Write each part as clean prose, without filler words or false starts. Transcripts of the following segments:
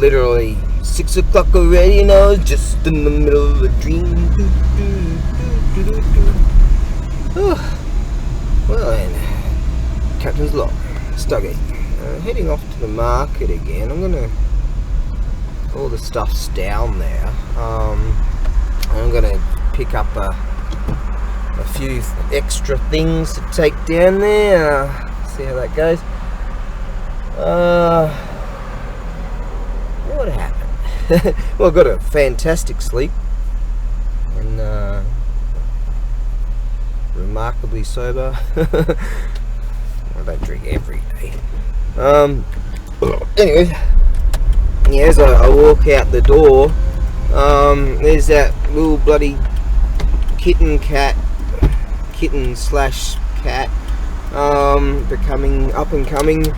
literally 6 o'clock already, and I was just in the middle of a dream. Well then, Captain's Log, Stuggy. Heading off to the market again. I'm gonna, all the stuff's down there. I'm gonna pick up a few extra things to take down there. See how that goes. What happened? Well, I got a fantastic sleep, and remarkably sober. I don't drink every day. Anyway, yeah, as I walk out the door, there's that little bloody kitten slash cat, becoming up and coming,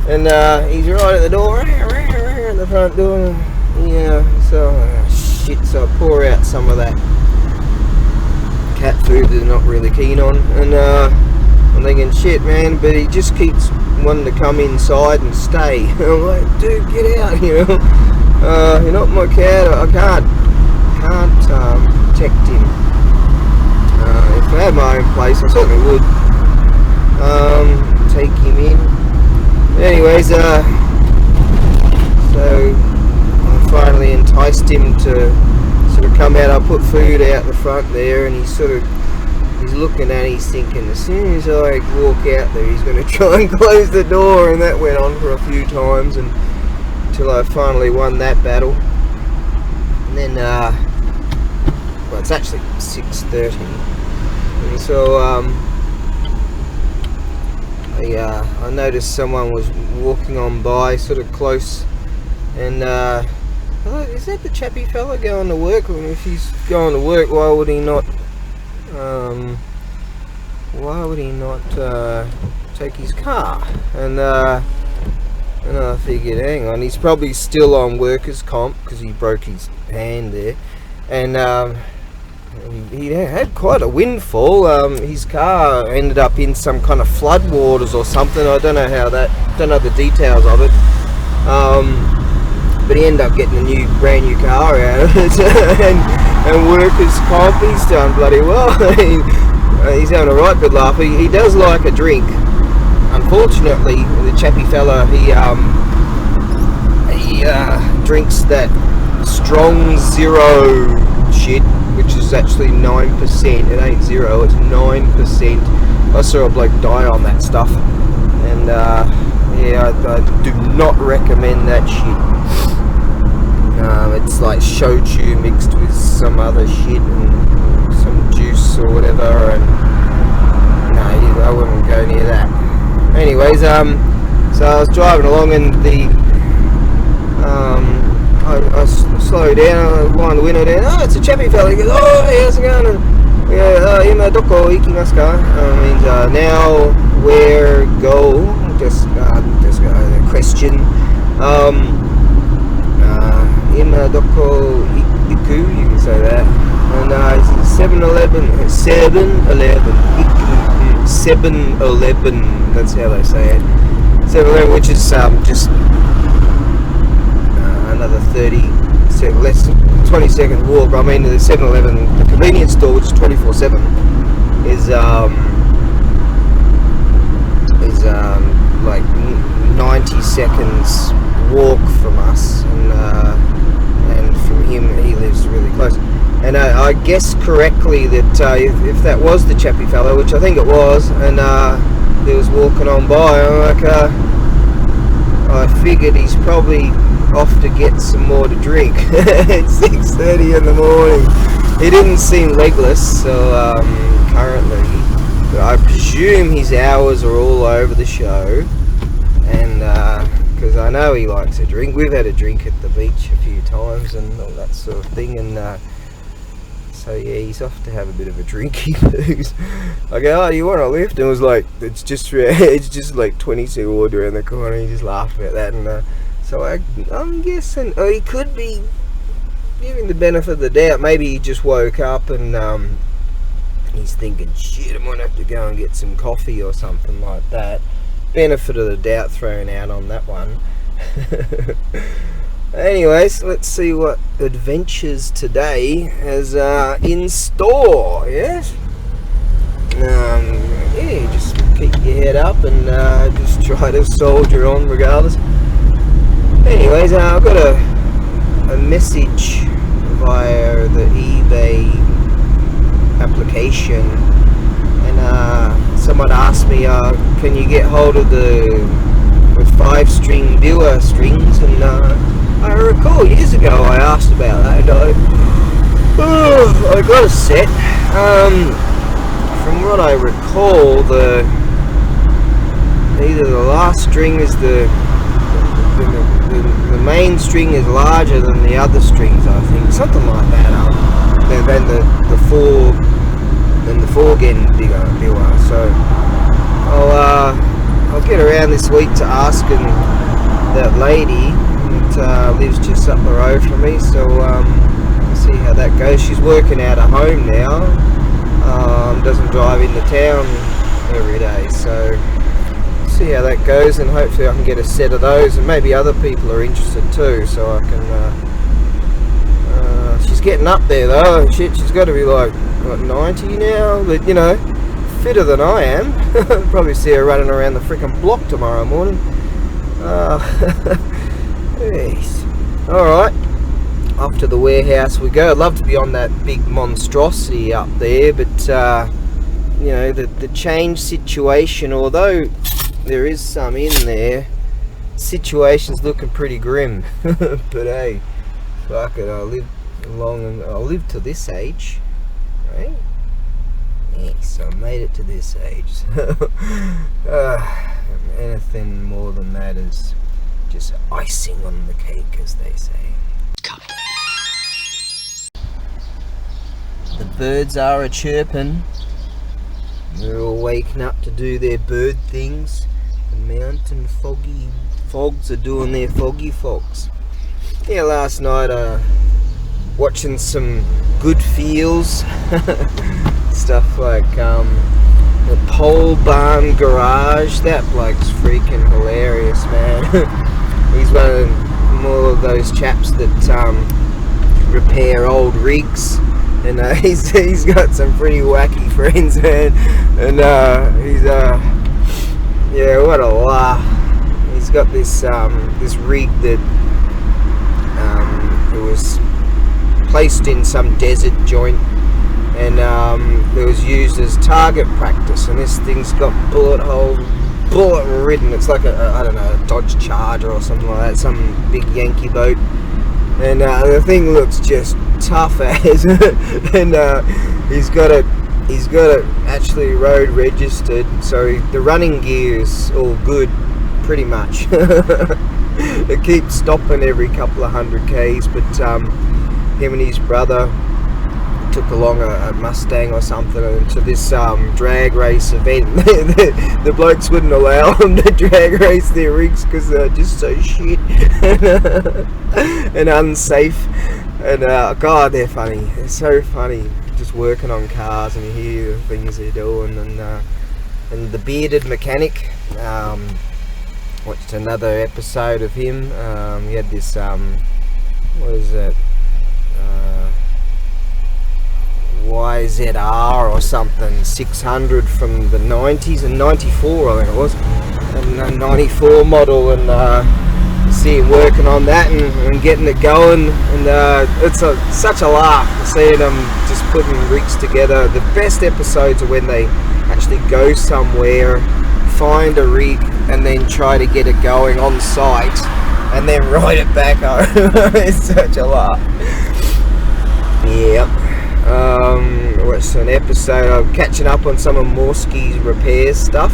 and he's right at the door, at the front door. Yeah, so shit. So I pour out some of that cat food that I'm not really keen on, and I'm thinking, shit, man, but he just keeps wanting to come inside and stay. I'm like, dude, get out, you know. You're not my cat. I can't protect him. If I had my own place, I certainly would take him in. Anyways, so I finally enticed him to sort of come out. I put food out the front there, and he's looking at it, he's thinking, as soon as I walk out there, he's going to try and close the door, and that went on for a few times, and until I finally won that battle. And then, well, it's actually 6:30, and so I noticed someone was walking on by, sort of close, and is that the chappy fella going to work? I mean, if he's going to work, why would he not take his car? And I figured, hang on, he's probably still on workers' comp because he broke his hand there, and he had quite a windfall. His car ended up in some kind of floodwaters or something. I don't know the details of it. But he ended up getting a brand new car out of it, and workers' comp, he's done bloody well. He's having a right good laugh. He does like a drink. Unfortunately, the chappy fella, he drinks that strong zero shit, which is actually 9%. It ain't zero, it's 9%. I saw a bloke die on that stuff, and yeah, I do not recommend that shit. It's like shochu mixed with some other shit and some juice or whatever, and no, I wouldn't go near that. Anyways, so I was driving along, and I slow down, I wind the window down. Oh, it's a chappy fella. He goes, oh, hey, how's it going? Yeah, ima doko ikimasu ka? Means now, where, go? Just a question. Ima doko iku, you can say that. And it's 7-Eleven. 7-Eleven. That's how they say it. 7-Eleven, which is just another 20 second walk. I mean, the 7-Eleven, the convenience store, which is 24/7, is like 90 seconds walk from us, and from him, he lives really close. And I guessed correctly that if that was the chappy fellow, which I think it was, and he was walking on by, I'm like, I figured he's probably off to get some more to drink at 6:30 in the morning. He didn't seem legless, so currently, but I presume his hours are all over the show, and because I know he likes a drink. We've had a drink at the beach a few times and all that sort of thing, and so yeah, he's off to have a bit of a drinky booze. I go, oh, you want a lift? And it was like, it's just like 22 wood around the corner. He just laughed about that, and so I'm guessing he could be giving the benefit of the doubt. Maybe he just woke up and he's thinking, shit, I might have to go and get some coffee or something like that. Benefit of the doubt thrown out on that one. Anyways, let's see what adventures today has in store. Yes. Yeah, just keep your head up and just try to soldier on regardless. Anyways, I've got a message via the eBay application, and someone asked me, can you get hold of the 5-string viewer strings? And I recall years ago I asked about that, and I got a set. From what I recall, either the last string is the main string is larger than the other strings, I think, something like that. Then the four getting bigger. So I'll get around this week to asking that lady that lives just up the road from me. So see how that goes. She's working out of home now. Doesn't drive into town every day, so see how that goes, and hopefully I can get a set of those, and maybe other people are interested too, so I can she's getting up there though. Shit, she's got to be like, what, 90 now, but you know, fitter than I am. Probably see her running around the freaking block tomorrow morning. Yes. Alright, off to the warehouse we go. I'd love to be on that big monstrosity up there, but you know, the change situation, although there is some in there, situation's looking pretty grim. But hey, fuck it, I'll live long and I'll live to this age, right? Yes, I made it to this age. Anything more than that is just icing on the cake, as they say. The birds are a chirping. They're all waking up to do their bird things. The mountain fogs are doing their foggy fogs. Yeah, last night watching some good feels. Stuff like the pole barn garage. That bloke's freaking hilarious, man. He's more of those chaps that repair old rigs. And he's got some pretty wacky friends, man. And he's yeah, what a laugh. He's got this this rig that it was placed in some desert joint, and it was used as target practice. And this thing's got bullet ridden. It's like I don't know, a Dodge Charger or something like that, some big Yankee boat. And the thing looks just tough as, and he's got it actually road registered, so the running gear is all good, pretty much. It keeps stopping every couple of 100 k's, but him and his brother took along a Mustang or something to this drag race event. The blokes wouldn't allow them to drag race their rigs because they're just so shit and unsafe. And God, they're funny. They're so funny. Just working on cars, and you hear the things they're doing. And the bearded mechanic. Watched another episode of him. He had this what is that? YZR or something, 600 from the 90s, and 94 I think it was, and a 94 model, and see him working on that and getting it going, and it's such a laugh seeing them just putting rigs together. The best episodes are when they actually go somewhere, find a rig, and then try to get it going on site, and then ride it back home. It's such a laugh. Yep. Watched an episode. I'm catching up on some of Morsky's repairs stuff.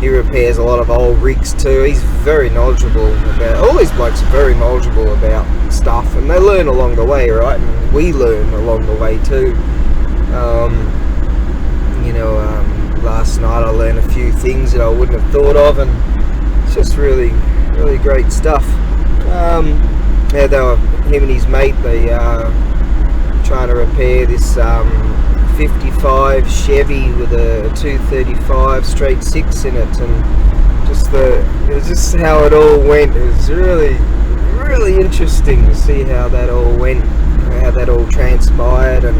He repairs a lot of old rigs too. He's very knowledgeable about, all these blokes are very knowledgeable about stuff, and they learn along the way, right? And we learn along the way too. You know, last night I learned a few things that I wouldn't have thought of, and it's just really great stuff. Yeah, they were, him and his mate, they trying to repair this 55 Chevy with a 235 straight 6 in it, and just it was just how it all went. It was really really interesting to see how that all went, how that all transpired, and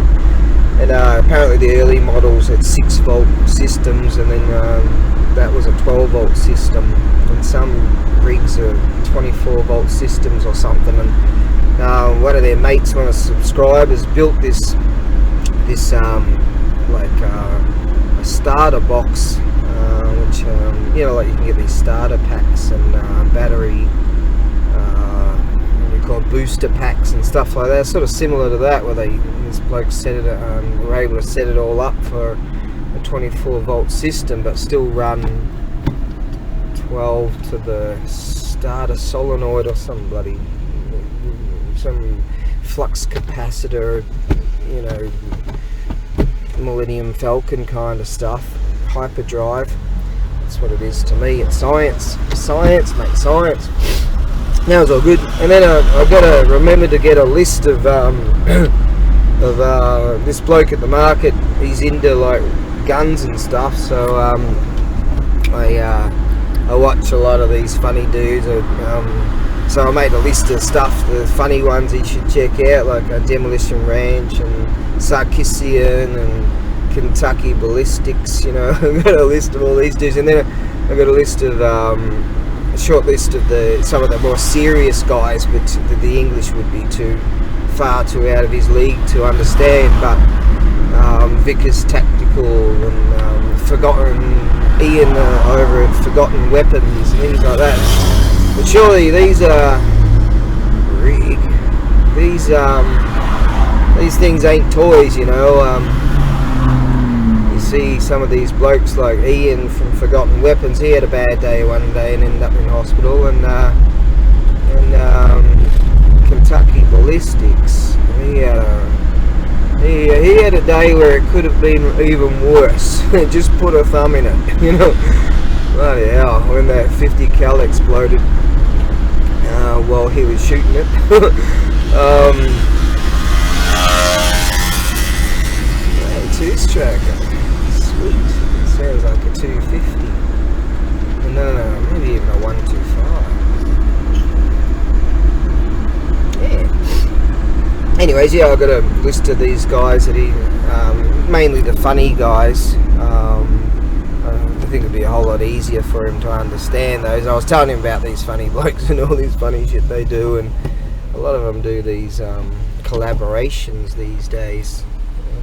apparently the early models had 6-volt systems, and then that was a 12-volt system, and some rigs are 24-volt systems or something. And one of their mates, one of the subscribers, built this like a starter box, which you know, like you can get these starter packs and battery called booster packs and stuff like that, sort of similar to that, where this bloke set it, were able to set it all up for a 24-volt system, but still run 12 to the starter solenoid or some flux capacitor, you know, Millennium Falcon kind of stuff, hyperdrive. That's what it is to me. It's science, mate, science. Now it's all good. And then I've got to remember to get a list of this bloke at the market. He's into like guns and stuff, so I watch a lot of these funny dudes. So I made a list of stuff, the funny ones he should check out, like Demolition Ranch and Sarkisian and Kentucky Ballistics. You know, I've got a list of all these dudes, and then I've got a list of a short list of some of the more serious guys, but the English would be far too out of his league to understand. But Vickers Tactical and Forgotten Ian over at Forgotten Weapons and things like that. But surely these things ain't toys, you know. You see some of these blokes like Ian from Forgotten Weapons. He had a bad day one day and ended up in hospital, and Kentucky Ballistics, he had a day where it could have been even worse. Just put a thumb in it, you know. Bloody hell, when that 50 cal exploded while he was shooting it. Two-stroke. Sweet. It sounds like a 250. No, maybe even a 125. Yeah. Anyways, yeah, I've got a list of these guys that mainly the funny guys. I think it'd be a whole lot easier for him to understand those. I was telling him about these funny blokes and all this funny shit they do, and a lot of them do these collaborations these days.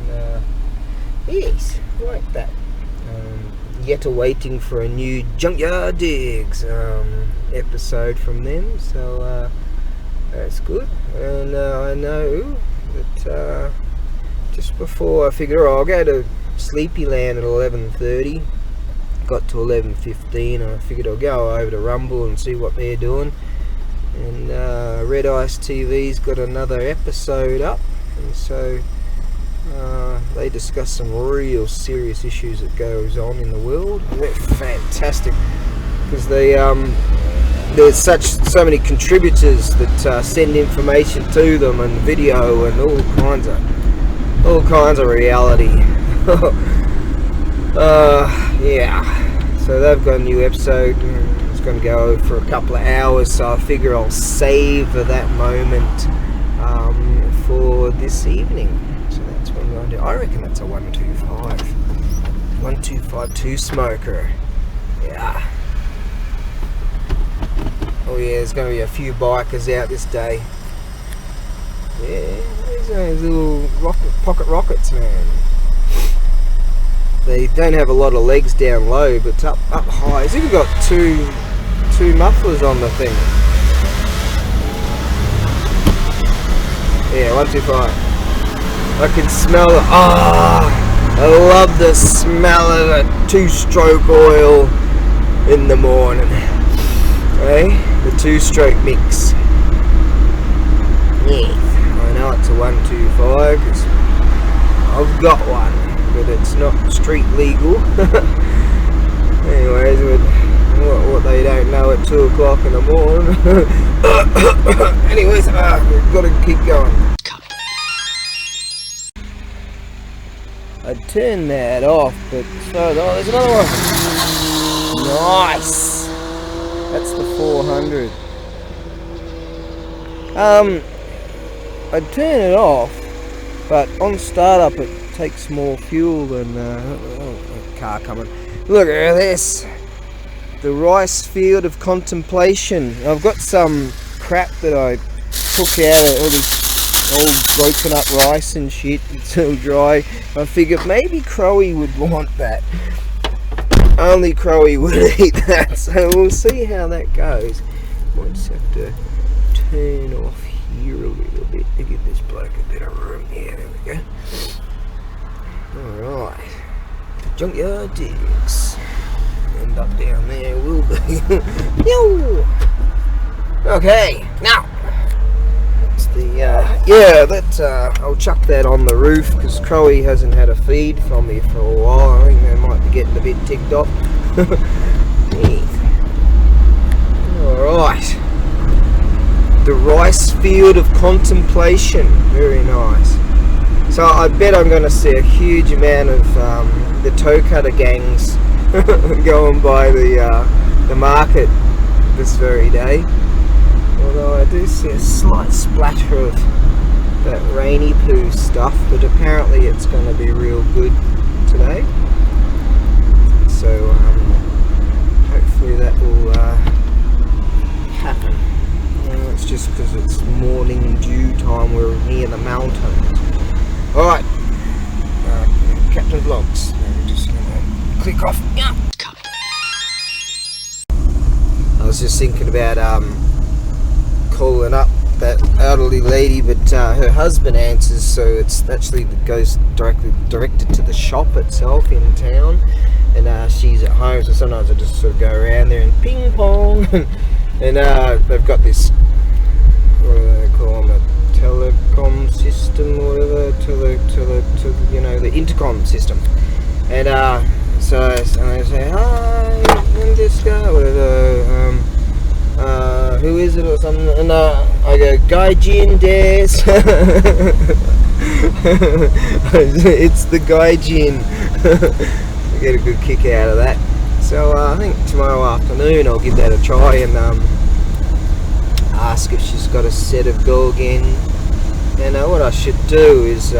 And yes, like that. Yet awaiting for a new Junkyard Digs episode from them, so that's good. And I know that just before I figure I'll go to Sleepyland at 11:30. Got to 11:15 and I figured I'll go over to Rumble and see what they're doing. And Red Ice TV's got another episode up, and so they discuss some real serious issues that goes on in the world. And they're fantastic because there's so many contributors that send information to them and video and all kinds of reality. Yeah, so they've got a new episode. It's going to go for a couple of hours, so I figure I'll savor that moment for this evening. So that's what I'm going to do. I reckon that's a 125 two-smoker. Yeah. Oh yeah, there's going to be a few bikers out this day. Yeah, these little pocket rockets, man. They don't have a lot of legs down low, but up high. It's even got two mufflers on the thing. Yeah, 125. I can smell it. I love the smell of a two-stroke oil in the morning. Hey, the two-stroke mix. Yeah, I know it's a 125 because I've got one, but it's not street legal. Anyways, what they don't know at 2 o'clock in the morning. Anyways, we've got to keep going. I'd turn that off, but there's another one. Nice. That's the 400. I'd turn it off, but on startup it takes more fuel than a car coming. Look at this, the rice field of contemplation. I've got some crap that I took out of all this old broken up rice and shit. It's all dry. I figured maybe Crowy would want that. Only Crowy would eat that, so we'll see how that goes. Might just have to turn off here a little bit to give this bloke a bit of room. Yeah, there we go. Alright. Junkyard digs. End up down there will be. Yo! Okay, now. That's the, yeah, I'll chuck that on the roof because Crowy hasn't had a feed from me for a while. I think they might be getting a bit ticked off. Alright. The rice field of contemplation. Very nice. So I bet I'm going to see a huge amount of the toe cutter gangs going by the market this very day. Although I do see a slight splatter of that rainy poo stuff, but apparently it's going to be real good today. So hopefully that will happen. It's just because it's morning dew time, we're near the mountains. Alright, Captain Vlogs, I'm just going to click off. Yeah. I was just thinking about calling up that elderly lady, but her husband answers, so it's actually goes directed to the shop itself in town, and she's at home, so sometimes I just sort of go around there and ping pong. And they've got this, what do they call them, a telecom system or whatever, you know, the intercom system. And so they say, hi, I'm this guy, whatever, who is it or something, and I go, Gaijin des. It's the Gaijin. I get a good kick out of that. So I think tomorrow afternoon I'll give that a try and ask if she's got a set of Gorgon. And what I should do is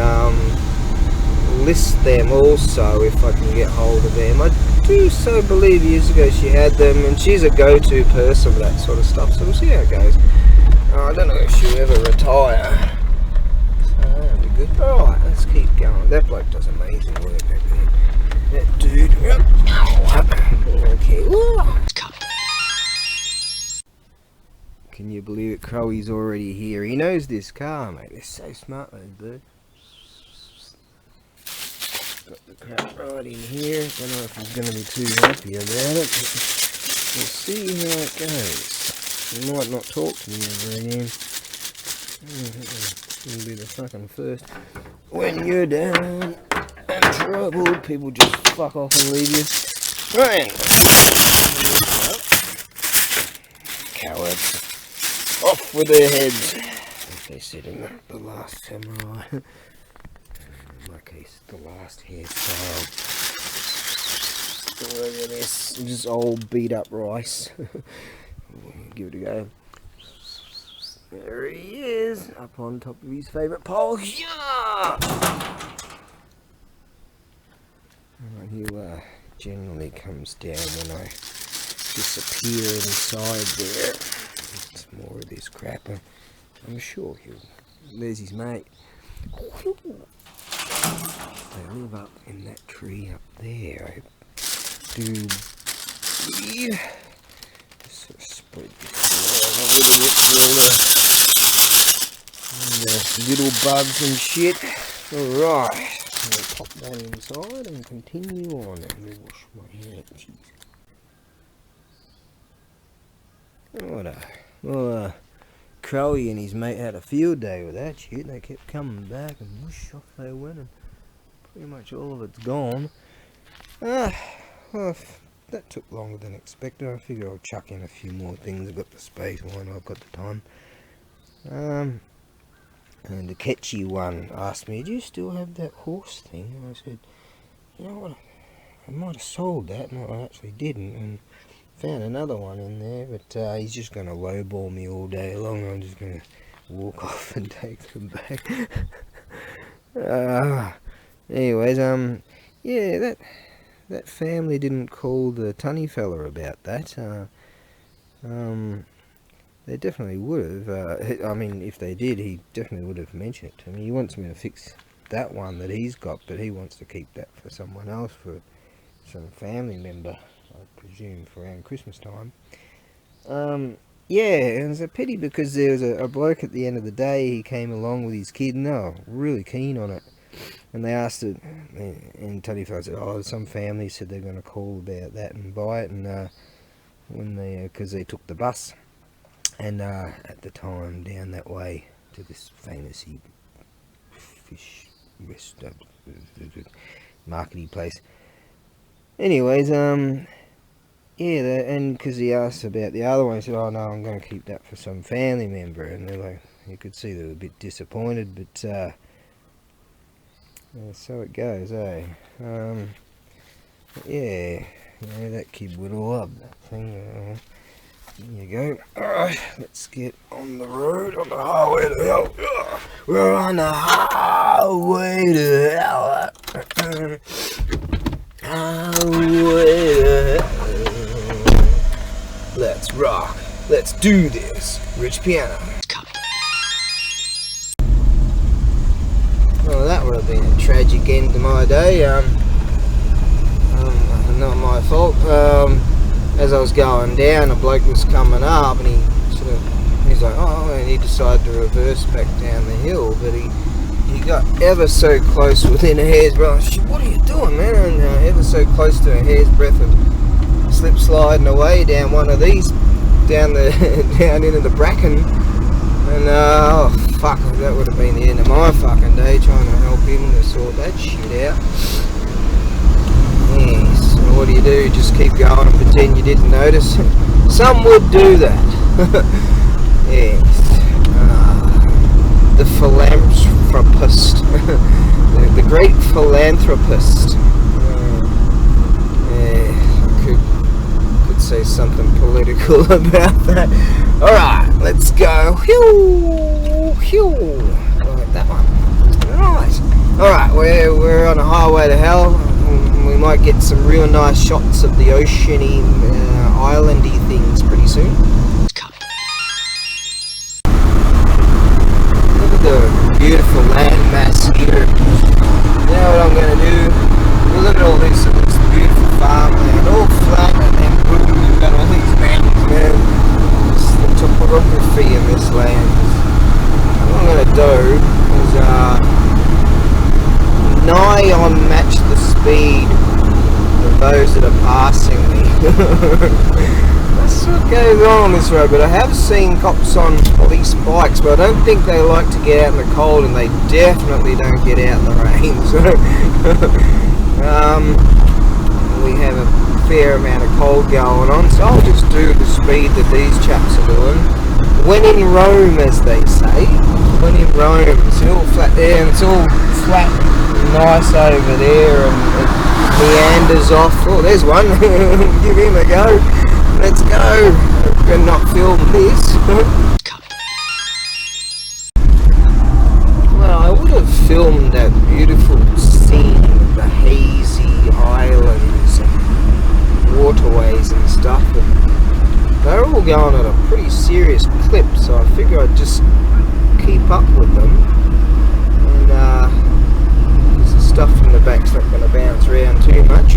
list them also if I can get hold of them. I do so believe years ago she had them, and she's a go-to person for that sort of stuff, so we'll see how it goes. I don't know if she'll ever retire, so that'll be good. Alright, let's keep going. That bloke does amazing work, that dude. Okay. Can you believe it? Crowy's already here. He knows this car, mate. They're so smart, those birds. Got the crap right in here. Don't know if he's going to be too happy about it, but we'll see how it goes. He might not talk to me ever again. It'll be the fucking first. When you're down and troubled, people just fuck off and leave you. Right. Cowards. Off with their heads. As they said in the Last Samurai. In my case, the last hairstyle. Look at this. Just old beat up rice. Give it a go. There he is. Up on top of his favourite pole. Yeah! He generally comes down when I disappear inside there. It's more of this crap. I'm sure there's his mate. They live up in that tree up there. I do just sort of spread this around a little bit for all the little bugs and shit. Alright, I'm going to pop that inside and continue on. Let me wash my hands. Well, Crowy and his mate had a field day with that shit. They kept coming back and whoosh, off they went, and pretty much all of it's gone. Well, that took longer than expected. I figure I'll chuck in a few more things. I've got the space, why not? I've got the time. And the catchy one asked me, do you still have that horse thing? And I said, you know what, I might have sold that. No, I actually didn't. And found another one in there, but he's just going to lowball me all day long. I'm just going to walk off and take them back. Anyways, yeah, that family didn't call the tunny fella about that. They definitely would have. I mean, if they did, he definitely would have mentioned it to me. He wants me to fix that one that he's got, but he wants to keep that for someone else, for some family member, I presume, for around Christmas time. Yeah, and it's a pity because there was a bloke at the end of the day. He came along with his kid, and they were really keen on it. And they asked it, and Tony Fo said, "Oh, some family said they're going to call about that and buy it." And when because they took the bus, and at the time down that way to this famous fish marketing place. Anyways, yeah, and because he asked about the other one, he said, "Oh no, I'm going to keep that for some family member." And they're like, you could see they were a bit disappointed, but yeah, so it goes, eh? Yeah, that kid would have loved that thing. There you go. Alright, let's get on the road, on the highway to hell. We're on the highway to hell. Highway to hell. Let's rock. Let's do this. Rich piano. Well, that would have been a tragic end to my day. Not my fault. As I was going down, a bloke was coming up, and he's like, oh, and he decided to reverse back down the hill, but he got ever so close, within a hair's breadth. What are you doing, man? And ever so close to a hair's breadth of slip sliding away down one of these, down into the bracken, and oh fuck, that would have been the end of my fucking day, trying to help him to sort that shit out. Yes, and what do? Just keep going and pretend you didn't notice? Some would do that. Yes. The philanthropist. the great philanthropist. I could say something political about that. Alright, let's go. Right, that one. Right. Alright, we're on a highway to hell. We might get some real nice shots of the oceany, islandy things pretty soon. Look at the beautiful landmass here. You know what I'm going to do? We'll look at all this beautiful farmland, all flat, and then boom, you've got all these mountains, man. Just the topography of this land. What I'm going to do is nigh on match the speed of those that are passing me. That's what goes on this road, but I have seen cops on police bikes, but I don't think they like to get out in the cold, and they definitely don't get out in the rain. So we have a fair amount of cold going on, so I'll just do the speed that these chaps are doing. When in Rome, as they say. When in Rome. It's all flat there, and it's all flat and nice over there, and it meanders off. Oh, there's one. Give him a go. Let's go. I'm going to not film this. Well, I would have filmed that beautiful scene of the hazy islands and waterways and stuff, and they're all going at a pretty serious clip, so I figure I'd just keep up with them, and the stuff from the back's not going to bounce around too much,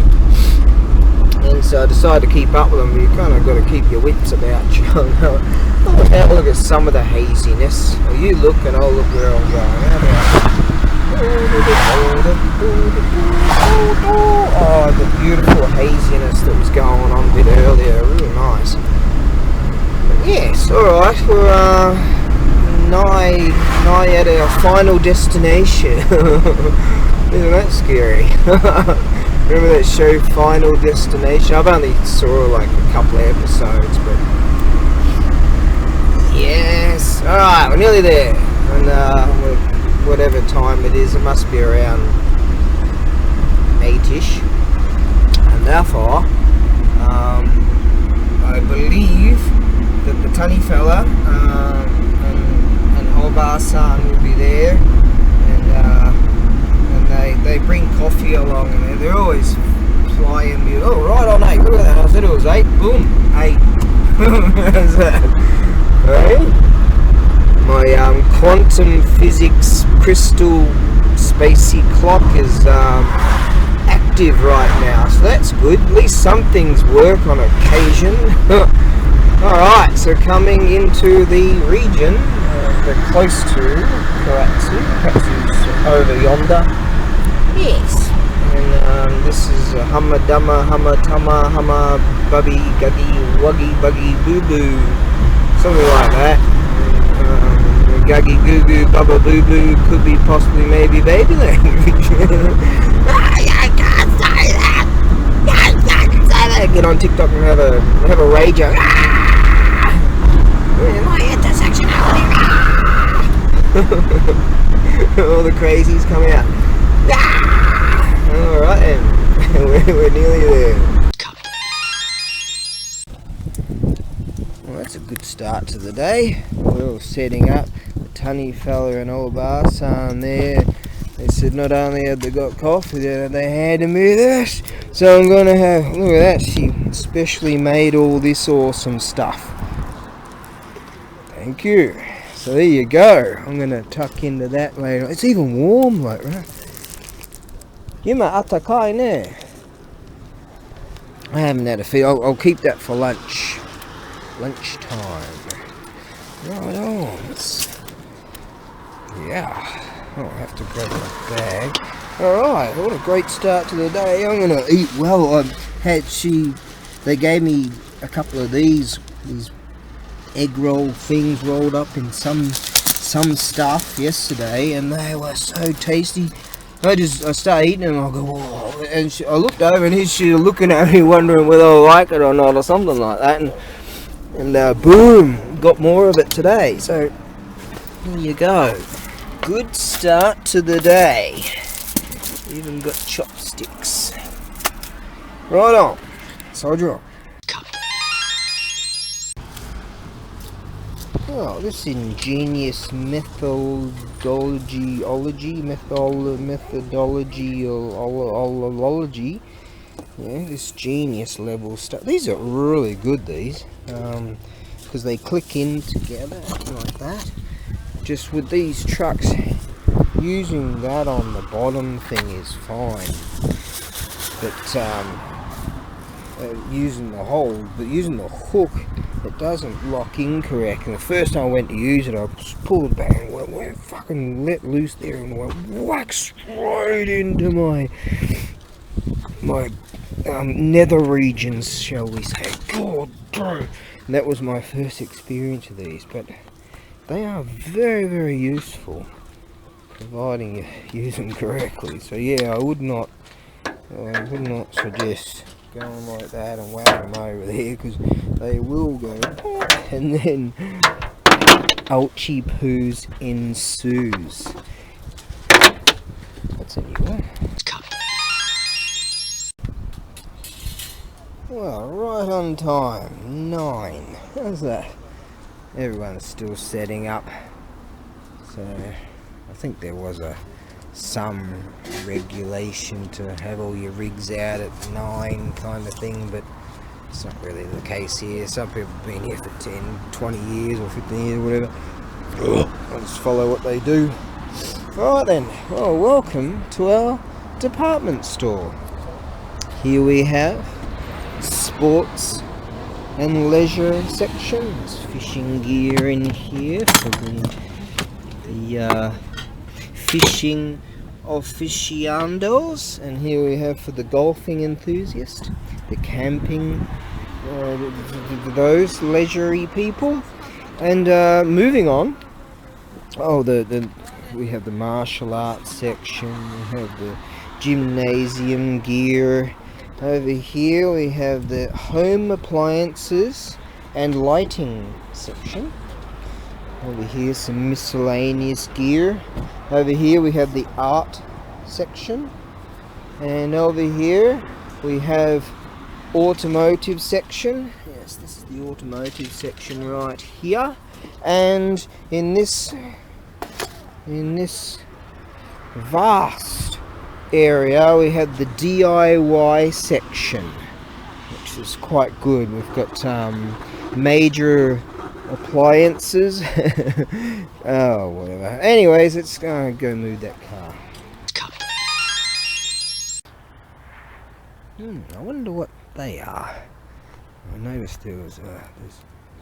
and so I decided to keep up with them. You kind of got to keep your wits about you. Have a look at some of the haziness. Well, you look and I'll look where I'm going. Oh, the beautiful haziness that was going on a bit earlier, really nice. But yes, alright, we're nigh at our final destination. Isn't that scary? Remember that show, Final Destination? I've only saw like a couple of episodes, but yes. Alright, we're nearly there, and whatever time it is, it must be around 8ish, and therefore I believe that the tunny fella and coffee along, and they're always flying me. Oh, right on 8. Look at that. I said it was 8. Boom, 8. How's that? Right? My quantum physics crystal spacey clock is active right now, so that's good. At least some things work on occasion. Alright, so coming into the region, we're close to Karatsu. Karatsu's over yonder. Yes. And this is Humma Dumma, Humma Tumma, Humma Bubby, Guggy, Wuggy, Buggy, Boo Boo. Something like that. Guggy Goo Goo, Bubba Boo Boo, could be possibly maybe baby language. I can't say that! I can't say that! Get on TikTok and have a rager. My intersectionality! All the crazies coming out. Alright then, we're nearly there. Well, that's a good start to the day. We're all setting up. The Tunny fella and old Barsan there. They said not only have they got coffee, they had to move this. So I'm gonna have, look at that, she specially made all this awesome stuff. Thank you. So there you go. I'm gonna tuck into that later. It's even warm, like, right? Yima atakai ne. I haven't had a feed. I'll keep that for lunch. Lunchtime. Right on. Yeah. I'll have to grab my bag. Alright, what a great start to the day. I'm gonna eat well. They gave me a couple of these egg roll things rolled up in some stuff yesterday, and they were so tasty. I started eating them and I go, whoa. And I looked over and she was looking at me wondering whether I like it or not or something like that, and boom, got more of it today. So there you go. Good start to the day. Even got chopsticks. Right on. Soldier on. Oh, this ingenious methodology. Yeah, this genius level stuff. These are really good, these. Because they click in together like that. Just with these trucks, using that on the bottom thing is fine. But using the hook, it doesn't lock in correct. And the first time I went to use it, I just pulled back and went fucking let loose there and went whack straight into my nether regions, shall we say. God, and that was my first experience of these, but they are very, very useful, providing you use them correctly. So yeah, I would not suggest going like that and whacking them over there, because they will go and then ouchie poos ensues. That's a new one. Well, right on time, 9. How's that? Everyone's still setting up. So I think there was some regulation to have all your rigs out at 9 kind of thing, but it's not really the case here. Some people have been here for 10, 20 years or 15 years or whatever. I'll just follow what they do. Alright then, well, welcome to our department store. Here we have sports and leisure section. There's fishing gear in here for the fishing aficionados, and here we have for the golfing enthusiast, the camping, those leisurey people. And moving on, we have the martial arts section, we have the gymnasium gear. Over here we have the home appliances and lighting section. Over here some miscellaneous gear. Over here we have the art section. And over here we have automotive section. Yes, this is the automotive section right here. And in this vast area we have the DIY section, which is quite good. We've got major appliances. Oh, whatever. Anyways, let's go move that car. I wonder what they are. I noticed there was there's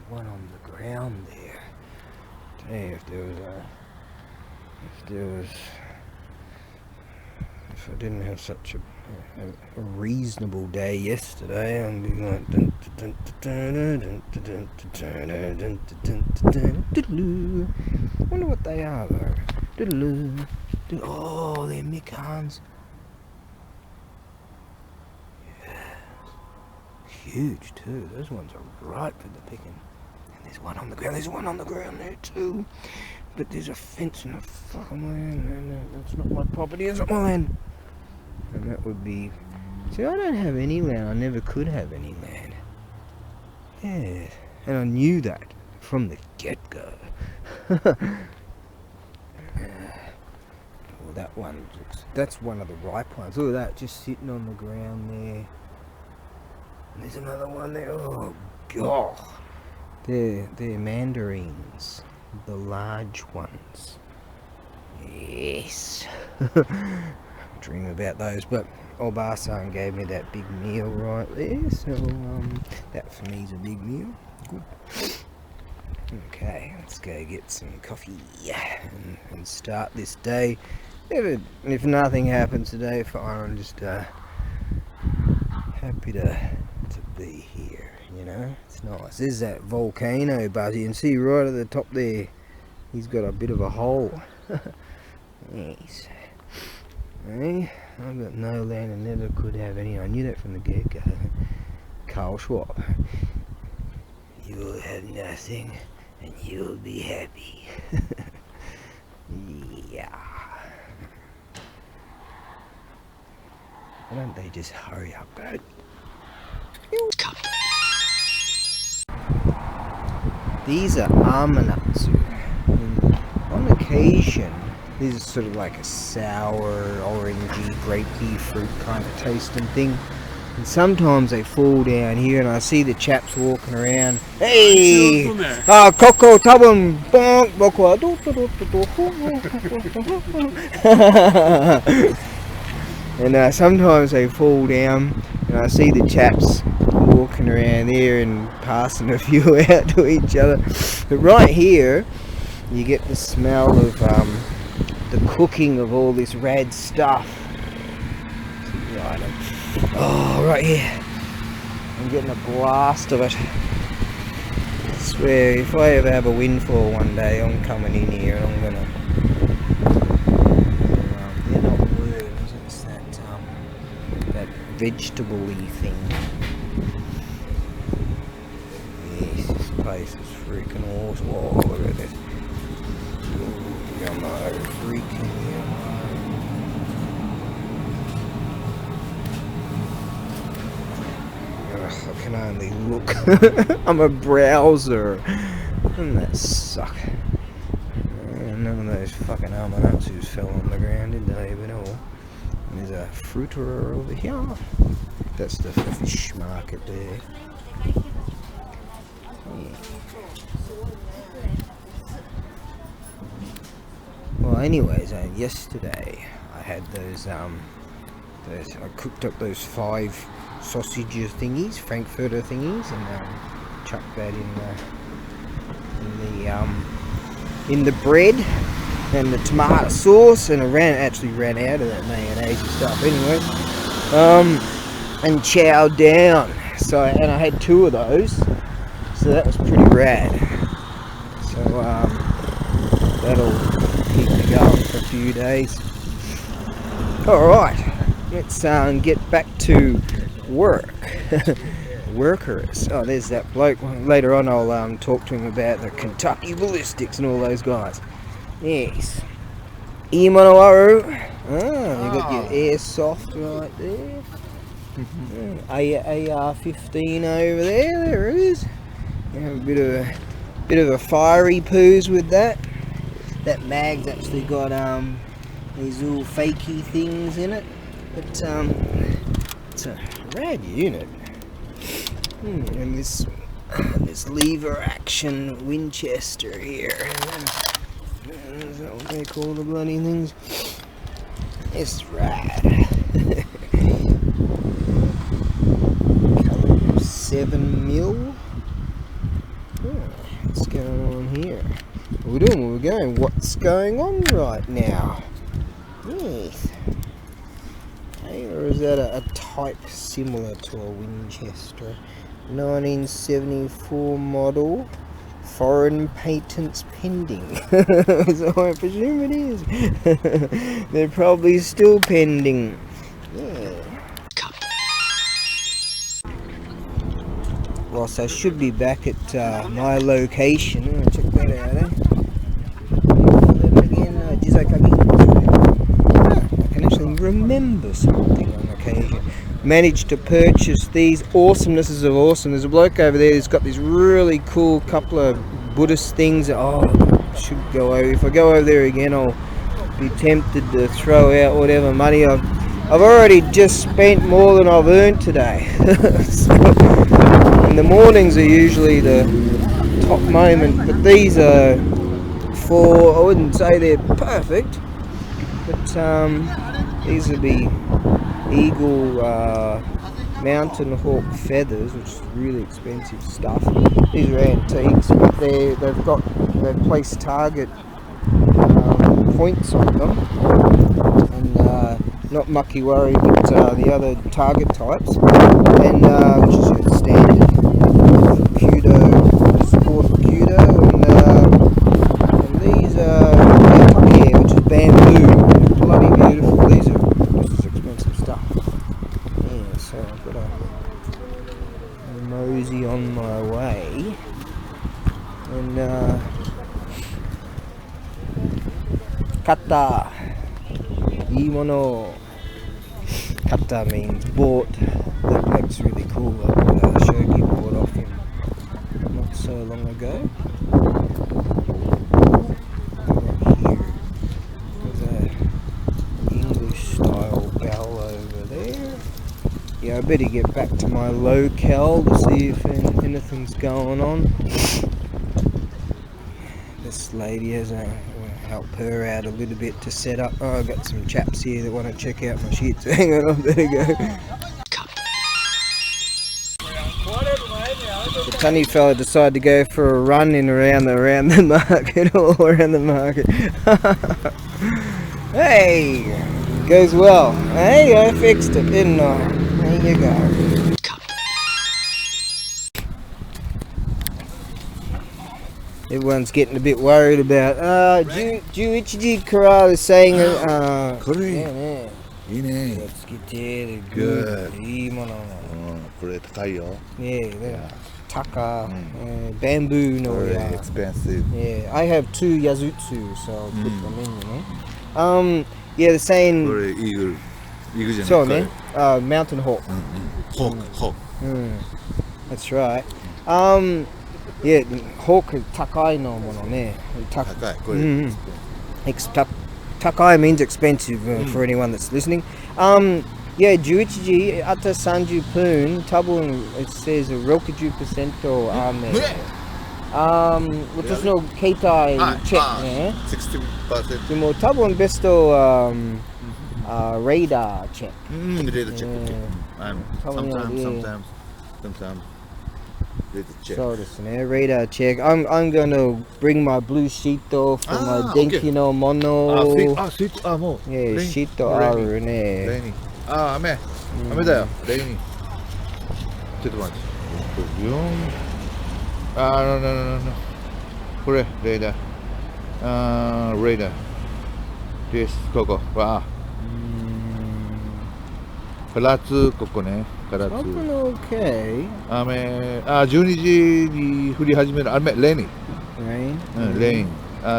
one on the ground there. Tell you if I didn't have such a reasonable day yesterday, I'd be like wonder what they are though. Oh, they're Mikans. Huge too. Those ones are ripe for the picking. And there's one on the ground. There's one on the ground there too. But there's a fence in the fucking land. And that's not my property. It's not my land. And that would be. See, I don't have any land. I never could have any land. Yeah. And I knew that from the get-go. Well, that one looks. That's one of the ripe ones. Look at that, just sitting on the ground there. There's another one there. Oh god, they're mandarins, the large ones. Yes. Dream about those. But Oba-san gave me that big meal right there, so that for me is a big meal. Good. Okay, let's go get some coffee and start this day. If nothing happens today, fine. I'm just happy to be here, you know. It's nice. There's that volcano buzz. You can see right at the top there, he's got a bit of a hole. Yes. Hey, I've got no land and never could have any. I knew that from the get-go. Carl Schwab. You'll have nothing and you'll be happy. Yeah. Why don't they just hurry up, bud? These are amanatsu. On occasion, these are sort of like a sour, orangey, grapey fruit kind of tasting thing. And sometimes they fall down here, and I see the chaps walking around. Hey! Koko tabun bonk bokwa. And sometimes they fall down, and I see the chaps walking around there and passing a few out to each other. But right here, you get the smell of the cooking of all this rad stuff. Oh, right here. I'm getting a blast of it. I swear, if I ever have a windfall one day, I'm coming in here and I'm gonna. They're not worms, it's that vegetable-y thing. Yes, this place is freaking awesome. Oh, look at this. Yummo, freaking yummo. I can only look. I'm a browser. Doesn't that suck? None of those fucking amanatsus fell on the ground, did they? But all. There's a fruiterer over here. That's the fish market there. Yeah. Well, anyways, yesterday I had those I cooked up those 5 sausages thingies, Frankfurter thingies, and chucked that in the bread and the tomato sauce, and I actually ran out of that mayonnaise and stuff anyway, and chowed down. So, and I had 2 of those, so that was pretty rad. So that'll keep me going for a few days. All right, let's get back to work. Workers. Oh, there's that bloke. Later on I'll talk to him about the Kentucky ballistics and all those guys. Yes. Imanoaru. Oh, you got your airsoft right there. AR-15 over there. There it is. You have a bit of a fiery poos with that. That mag's actually got these little fakey things in it. But it's a rad unit. And this lever action Winchester here. Is that what they call the bloody things? It's rad. Caliber 7mm. What's going on here? We're doing where we're going. What's going on right now? Yes. Hey, or is that a type similar to a Winchester? 1974 model. Foreign patents pending. So I presume it is. They're probably still pending. Yeah. Whilst I should be back at my location, check that out, eh? I can actually remember something on occasion. Managed to purchase these awesomenesses of awesome. There's a bloke over there who's got these really cool couple of Buddhist things. Oh, I should go over. If I go over there again, I'll be tempted to throw out whatever money I've already just spent more than I've earned today. And the mornings are usually the top moment, but these are for, I wouldn't say they're perfect, but these would be eagle mountain hawk feathers, which is really expensive stuff. These are antiques, but they've placed target points on them, and not mucky worry, but the other target types, and which is your standard Kudo, sport Kudo, and these are Tuck, which is bamboo, bloody beautiful. These are just as expensive stuff. Yeah, so I've got a mosey on my way, and kata, imono. Kata means bought. That bloke's really cool. I got a shogi bought off him not so long ago. Here, there's a English style bell over there. Yeah, I better get back to my locale to see if anything's going on. This lady has help her out a little bit to set up. Oh, I've got some chaps here that want to check out my shit. So hang on, I better go. The tunny fella decided to go for a run in around the market, all around the market. Hey, goes well. Hey, I fixed it, didn't I? There you go. Everyone's getting a bit worried about Juichiji Corral is saying 그래. 이네. let's get there, Good. good. 그래, 타이어. Yeah, taka, bamboo no Very yeah. expensive. Yeah, I have 2 Yazutsu, so I'll put them in, you know. Yeah, they're saying 그래, 이거잖아. so man, mountain hawk. hawk. That's right. Yeah, hawk is takai no mono ne. 가까이. 그래. Takai means expensive for anyone that's listening. Yeah, Juichiji ata sanju pun tabun, it says rokuju% ame. Which no keitai check ne. 60%. でも多分ベストradar check. Radar check. Okay. Sometimes. Radar check. So this radar check. I'm gonna bring my blue sheet though for my Denki no Mono. sweet. 뭐. Yeah, sheet aru ne. 레인이.雨だよ. 레인이. 잠깐만. No. 그래, radar. Radar. This, ここ. 와. 唐津ここね。唐津. Okay. 雨、12時に降り始める雨、レイン。レイン。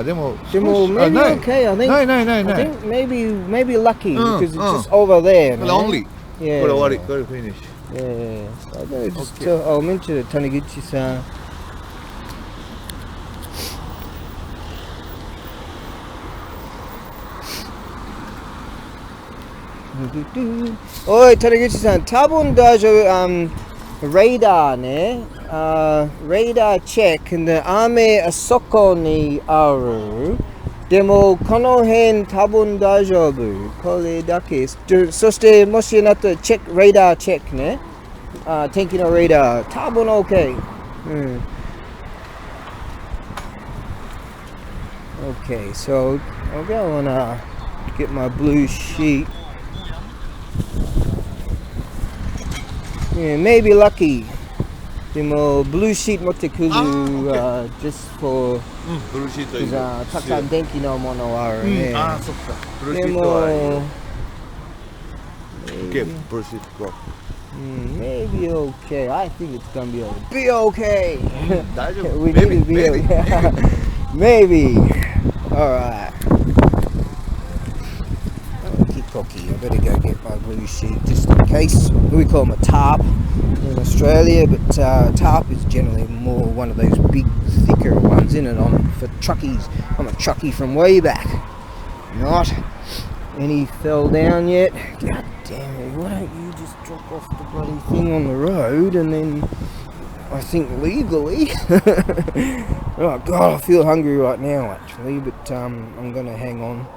でも maybe okay. I think. ない。I think maybe lucky because it's just over there. Only. Yeah. これ終わり。これ finish. Yeah. So I better just I'll mention it, Taniguchi-san. おい、谷口さん、多分大丈夫。レーダーね。レーダーチェックで雨あそこにある。でもこの辺多分大丈夫。これだけ。そしてもしなったらチェック、レーダーチェックね。天気のレーダー多分 OK。Okay, so I'll go and get my blue sheet. Yeah, maybe lucky. でもブルーシート持ってくる、just for ブルーシートいいね。たくさん電気のものあるね。そっか。ブルーシートはいい。Okay, ブルーシート go. Maybe okay. I think it's gonna be okay. 大丈夫。We need to be okay. Maybe. Alright. Okie-dokie. I better go get my blue sheet just in case. We call them a tarp in Australia, but tarp is generally more one of those big, thicker ones, isn't it? For truckies. I'm a truckie from way back. Not any fell down yet. God damn it, why don't you just drop off the bloody thing on the road and then I think legally. Oh god, I feel hungry right now actually, but I'm gonna hang on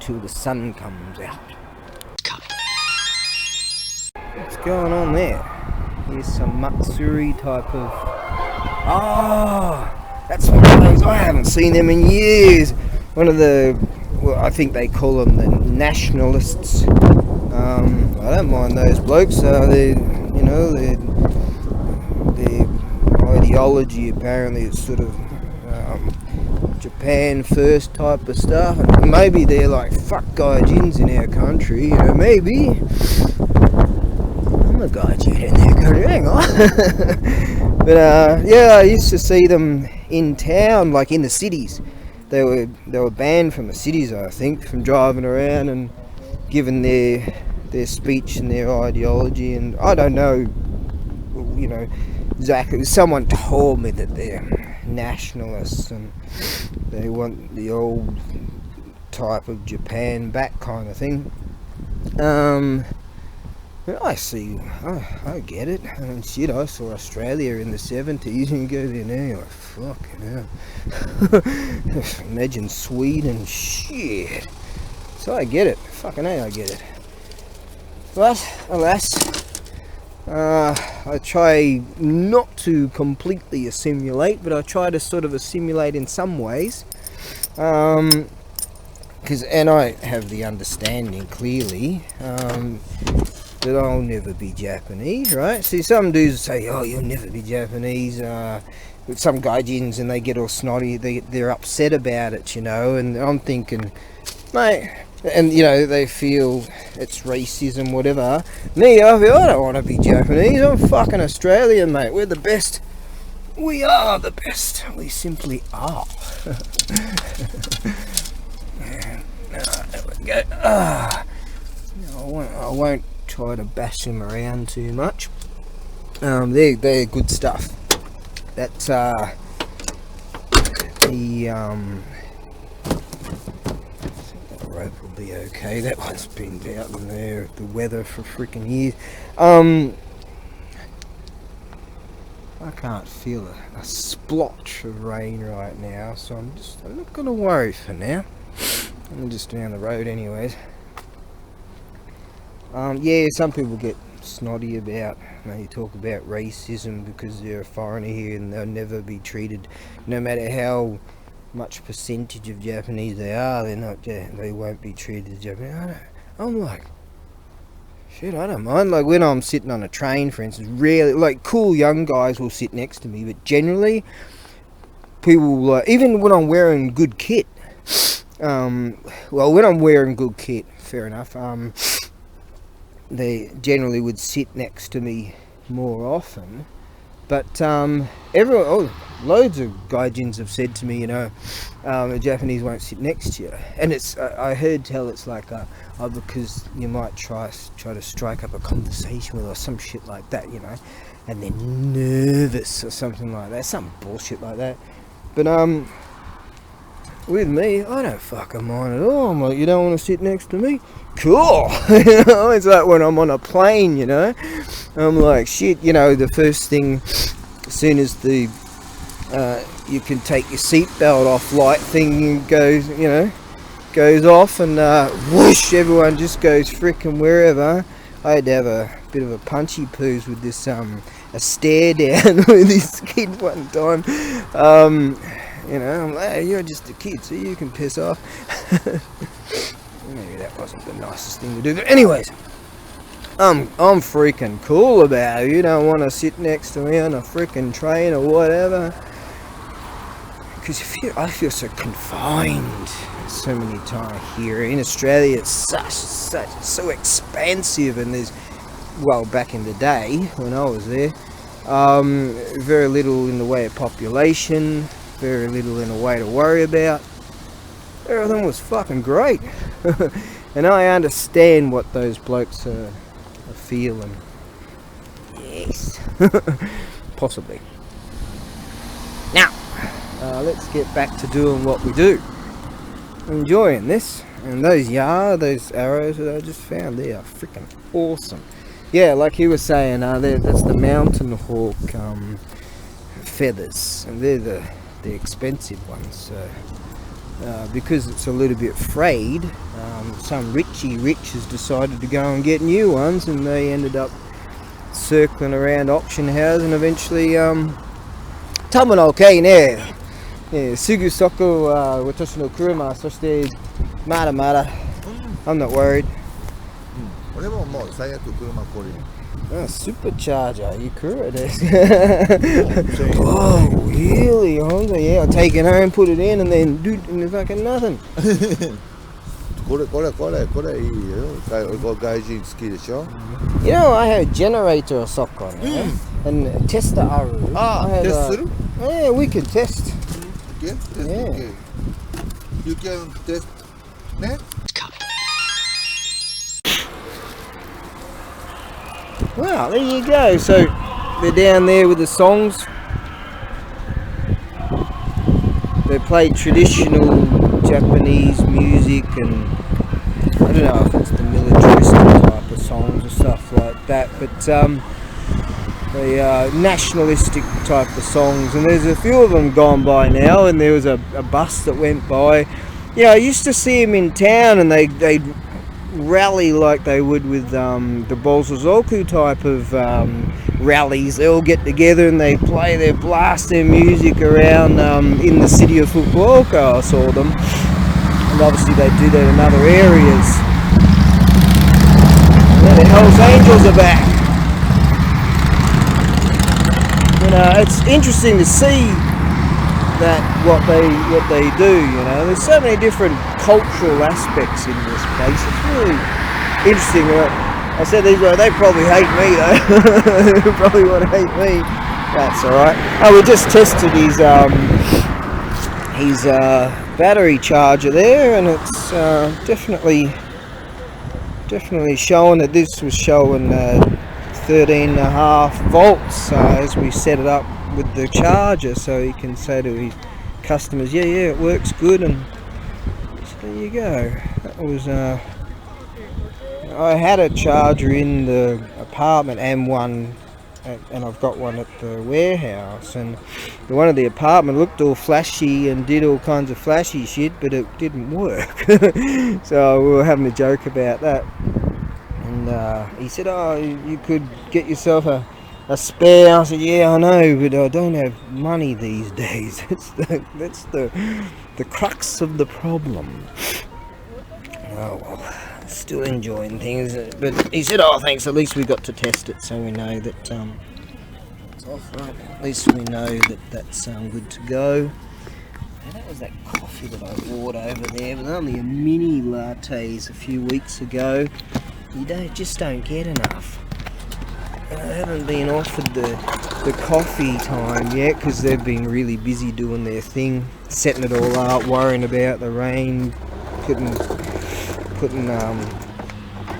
till the sun comes out. What's going on there? Here's some Matsuri type of... that's one of those, I haven't seen them in years. One of the, well, I think they call them the nationalists. I don't mind those blokes. Their ideology apparently is sort of Japan first type of stuff. And maybe they're like fuck gaijins in our country. You know, maybe I'm a gaijin in their country. Hang on. But yeah, I used to see them in town, like in the cities. They were banned from the cities, I think, from driving around and giving their speech and their ideology. And I don't know, you know, exactly. Someone told me that they're nationalists and they want the old type of Japan back kind of thing. I see, I get it. I mean, shit, I saw Australia in the 70s and you go there now, you're like, fucking hell. Imagine Sweden, shit. So I get it, fucking hell, I get it. But, alas, I try not to completely assimilate, but I try to sort of assimilate in some ways. And I have the understanding clearly that I'll never be Japanese, right? See, some dudes say, oh, you'll never be Japanese. Some gaijins, and they get all snotty, they're upset about it, you know, and I'm thinking, mate, and, you know, they feel it's racism, whatever. Me, I feel, I don't want to be Japanese, I'm fucking Australian, mate, we're the best. We are the best. We simply are. There we go. I won't try to bash them around too much. They're good stuff. That's the rope will be okay. That one's been out in there the weather for freaking years. I can't feel a splotch of rain right now, so I'm not gonna worry for now. I'm just down the road anyways. Yeah, some people get snotty about, they talk about racism because they're a foreigner here and they'll never be treated, no matter how much percentage of Japanese they are, they won't be treated as Japanese. I'm like, shit, I don't mind. Like when I'm sitting on a train, for instance, really, like cool young guys will sit next to me, but generally, people like, even when I'm wearing good kit, well, when I'm wearing good kit, fair enough, they generally would sit next to me more often. But loads of gaijins have said to me, you know, the Japanese won't sit next to you, and it's I heard tell it's like because you might try to strike up a conversation with or some shit like that, you know, and they're nervous or something like that, some bullshit like that. But with me, I don't fucking mind at all. I'm like, you don't want to sit next to me? Cool. You know, it's like when I'm on a plane, you know. I'm like, shit, you know, the first thing, as soon as the you can take your seatbelt off light thing goes, you know, goes off, and whoosh, everyone just goes frickin' wherever. I had to have a bit of a punchy poos with this a stare down with this kid one time. You know, I'm like, hey, you're just a kid, so you can piss off. Maybe that wasn't the nicest thing to do, but anyways, I'm freaking cool about it. You don't want to sit next to me on a freaking train or whatever, because I feel so confined so many times here in Australia. It's so expansive, and there's, well, back in the day when I was there, very little in the way of population, very little in a way to worry about. Everything was fucking great. And I understand what those blokes are feeling. Yes. Possibly. Now, let's get back to doing what we do. Enjoying this. And those arrows that I just found, they are freaking awesome. Yeah, like he was saying, that's the mountain hawk feathers, and they're the expensive ones. So, because it's a little bit frayed, some Richie has decided to go and get new ones, and they ended up circling around auction house, and eventually, tomo no okay ne, sugu soko watashi no kuruma, soshite mada mada. I'm not worried. 俺ももう最悪車これ supercharger, you could. Oh, really? Oh, yeah, I'll take it home, put it in, and then do fucking nothing. これいいよ。外人好きでしょ You know, I have a generator sock on there, and a tester aru. Test? Yeah, we can test. Okay? Yeah. Okay. You can test, ne? Well, there you go. So they're down there with the songs. They play traditional Japanese music, and I don't know if it's the militaristic type of songs or stuff like that, but the nationalistic type of songs. And there's a few of them gone by now, and there was a bus that went by. Yeah, I used to see them in town, and they'd rally like they would with the Bolsozoku type of rallies. They all get together and they blast their music around in the city of Fukuoka. I saw them, and obviously they do that in other areas. And the Hells Angels are back. And it's interesting to see that what they do, you know. There's so many different cultural aspects in this place. It's really interesting. I said these were, they probably hate me though. They probably want to hate me. That's alright. Oh, we just tested his battery charger there, and it's definitely showing that this was showing 13.5 volts as we set it up with the charger, so he can say to his customers, yeah, it works good. And so there you go. That was I had a charger in the apartment and one, and I've got one at the warehouse, and the one at the apartment looked all flashy and did all kinds of flashy shit, but it didn't work. So we were having a joke about that, and he said, oh, you could get yourself a spare. I said, yeah, I know, but I don't have money these days. That's the crux of the problem. Oh well, still enjoying things. But he said, oh, thanks, at least we got to test it, so we know that it's off right. At least we know that that's good to go. And that was that coffee that I bought over there, with only a mini lattes a few weeks ago. You just don't get enough. I haven't been offered the coffee time yet, because they've been really busy doing their thing, setting it all up, worrying about the rain, putting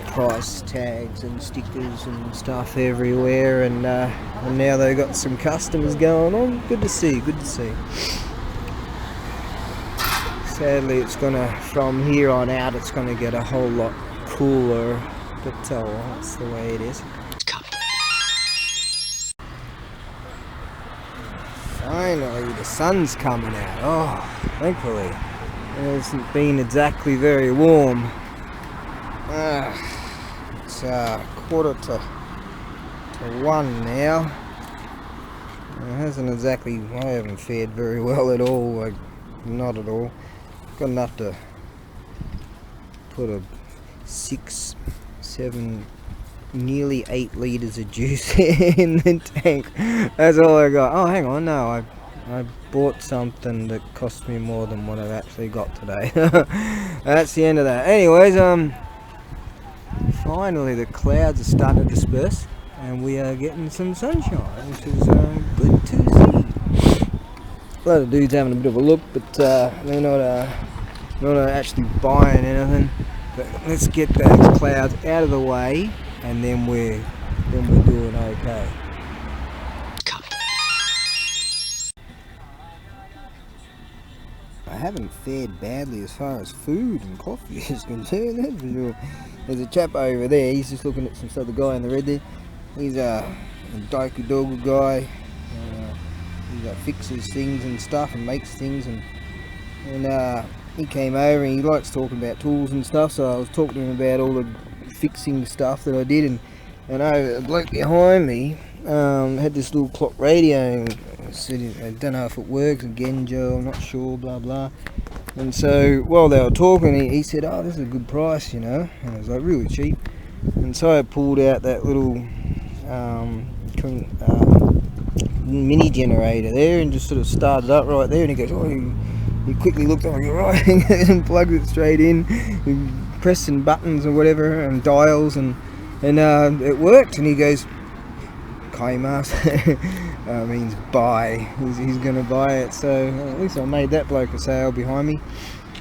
price tags and stickers and stuff everywhere, and now they've got some customers going on. Good to see. So sadly it's gonna, from here on out, it's gonna get a whole lot cooler, but well, that's the way it is. Finally, the sun's coming out. Oh, thankfully. It hasn't been exactly very warm. It's 1:45 now. It hasn't exactly, I haven't fared very well at all, like, not at all. Got enough to put a 6, 7, nearly 8 litres of juice in the tank. That's all I got. Oh, hang on, no, I bought something that cost me more than what I've actually got today. That's the end of that. Anyways, finally the clouds are starting to disperse and we are getting some sunshine, which is good to see. A lot of dudes having a bit of a look, but they're not actually buying anything. But let's get those clouds out of the way, and then we're doing okay. I haven't fared badly as far as food and coffee is concerned, that's for sure. There's a chap over there, he's just looking at some stuff, the guy in the red there. He's a Daiku Dogu guy. He fixes things and stuff and makes things, and he came over and he likes talking about tools and stuff, so I was talking to him about all the fixing stuff that I did, and a bloke behind me had this little clock radio, and said, I don't know if it works, again Joe, I'm not sure, blah blah. And so while they were talking, he said, oh, this is a good price, you know, and it was like really cheap. And so I pulled out that little mini generator there and just sort of started up right there, and he goes, oh, he quickly looked at me, right, and plugged it straight in, pressing buttons or whatever and dials, and it worked. And he goes, Kaimas means buy. He's gonna buy it. So at least I made that bloke a sale behind me,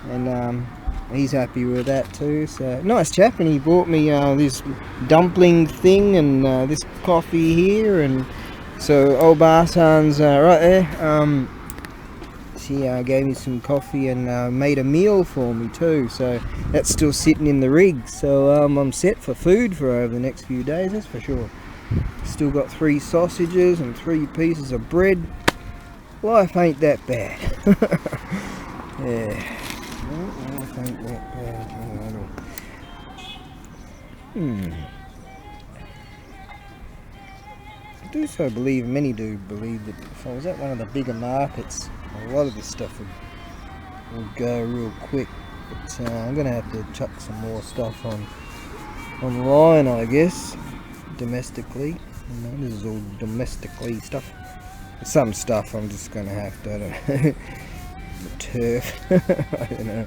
and he's happy with that too. So nice chap, and he bought me this dumpling thing and this coffee here, and so old Barsan's right there. She gave me some coffee and made a meal for me too, so that's still sitting in the rig. So I'm set for food for over the next few days, that's for sure. Still got 3 sausages and 3 pieces of bread. Life ain't that bad. Yeah, life ain't that bad. I do so believe, many do believe, that if I was at one of the bigger markets, a lot of this stuff would go real quick. But I'm gonna have to chuck some more stuff online, I guess, domestically. You know, this is all domestically stuff. Some stuff I'm just gonna have to, I don't know, the turf. I don't know.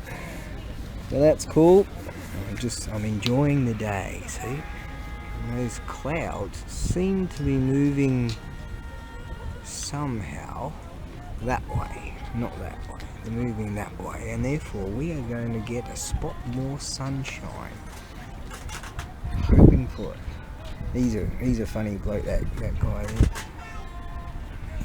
So that's cool. I'm enjoying the day. See, and those clouds seem to be moving somehow that way, not that way. They're moving that way, and therefore we are going to get a spot more sunshine. Hoping for it. He's a funny bloke, that guy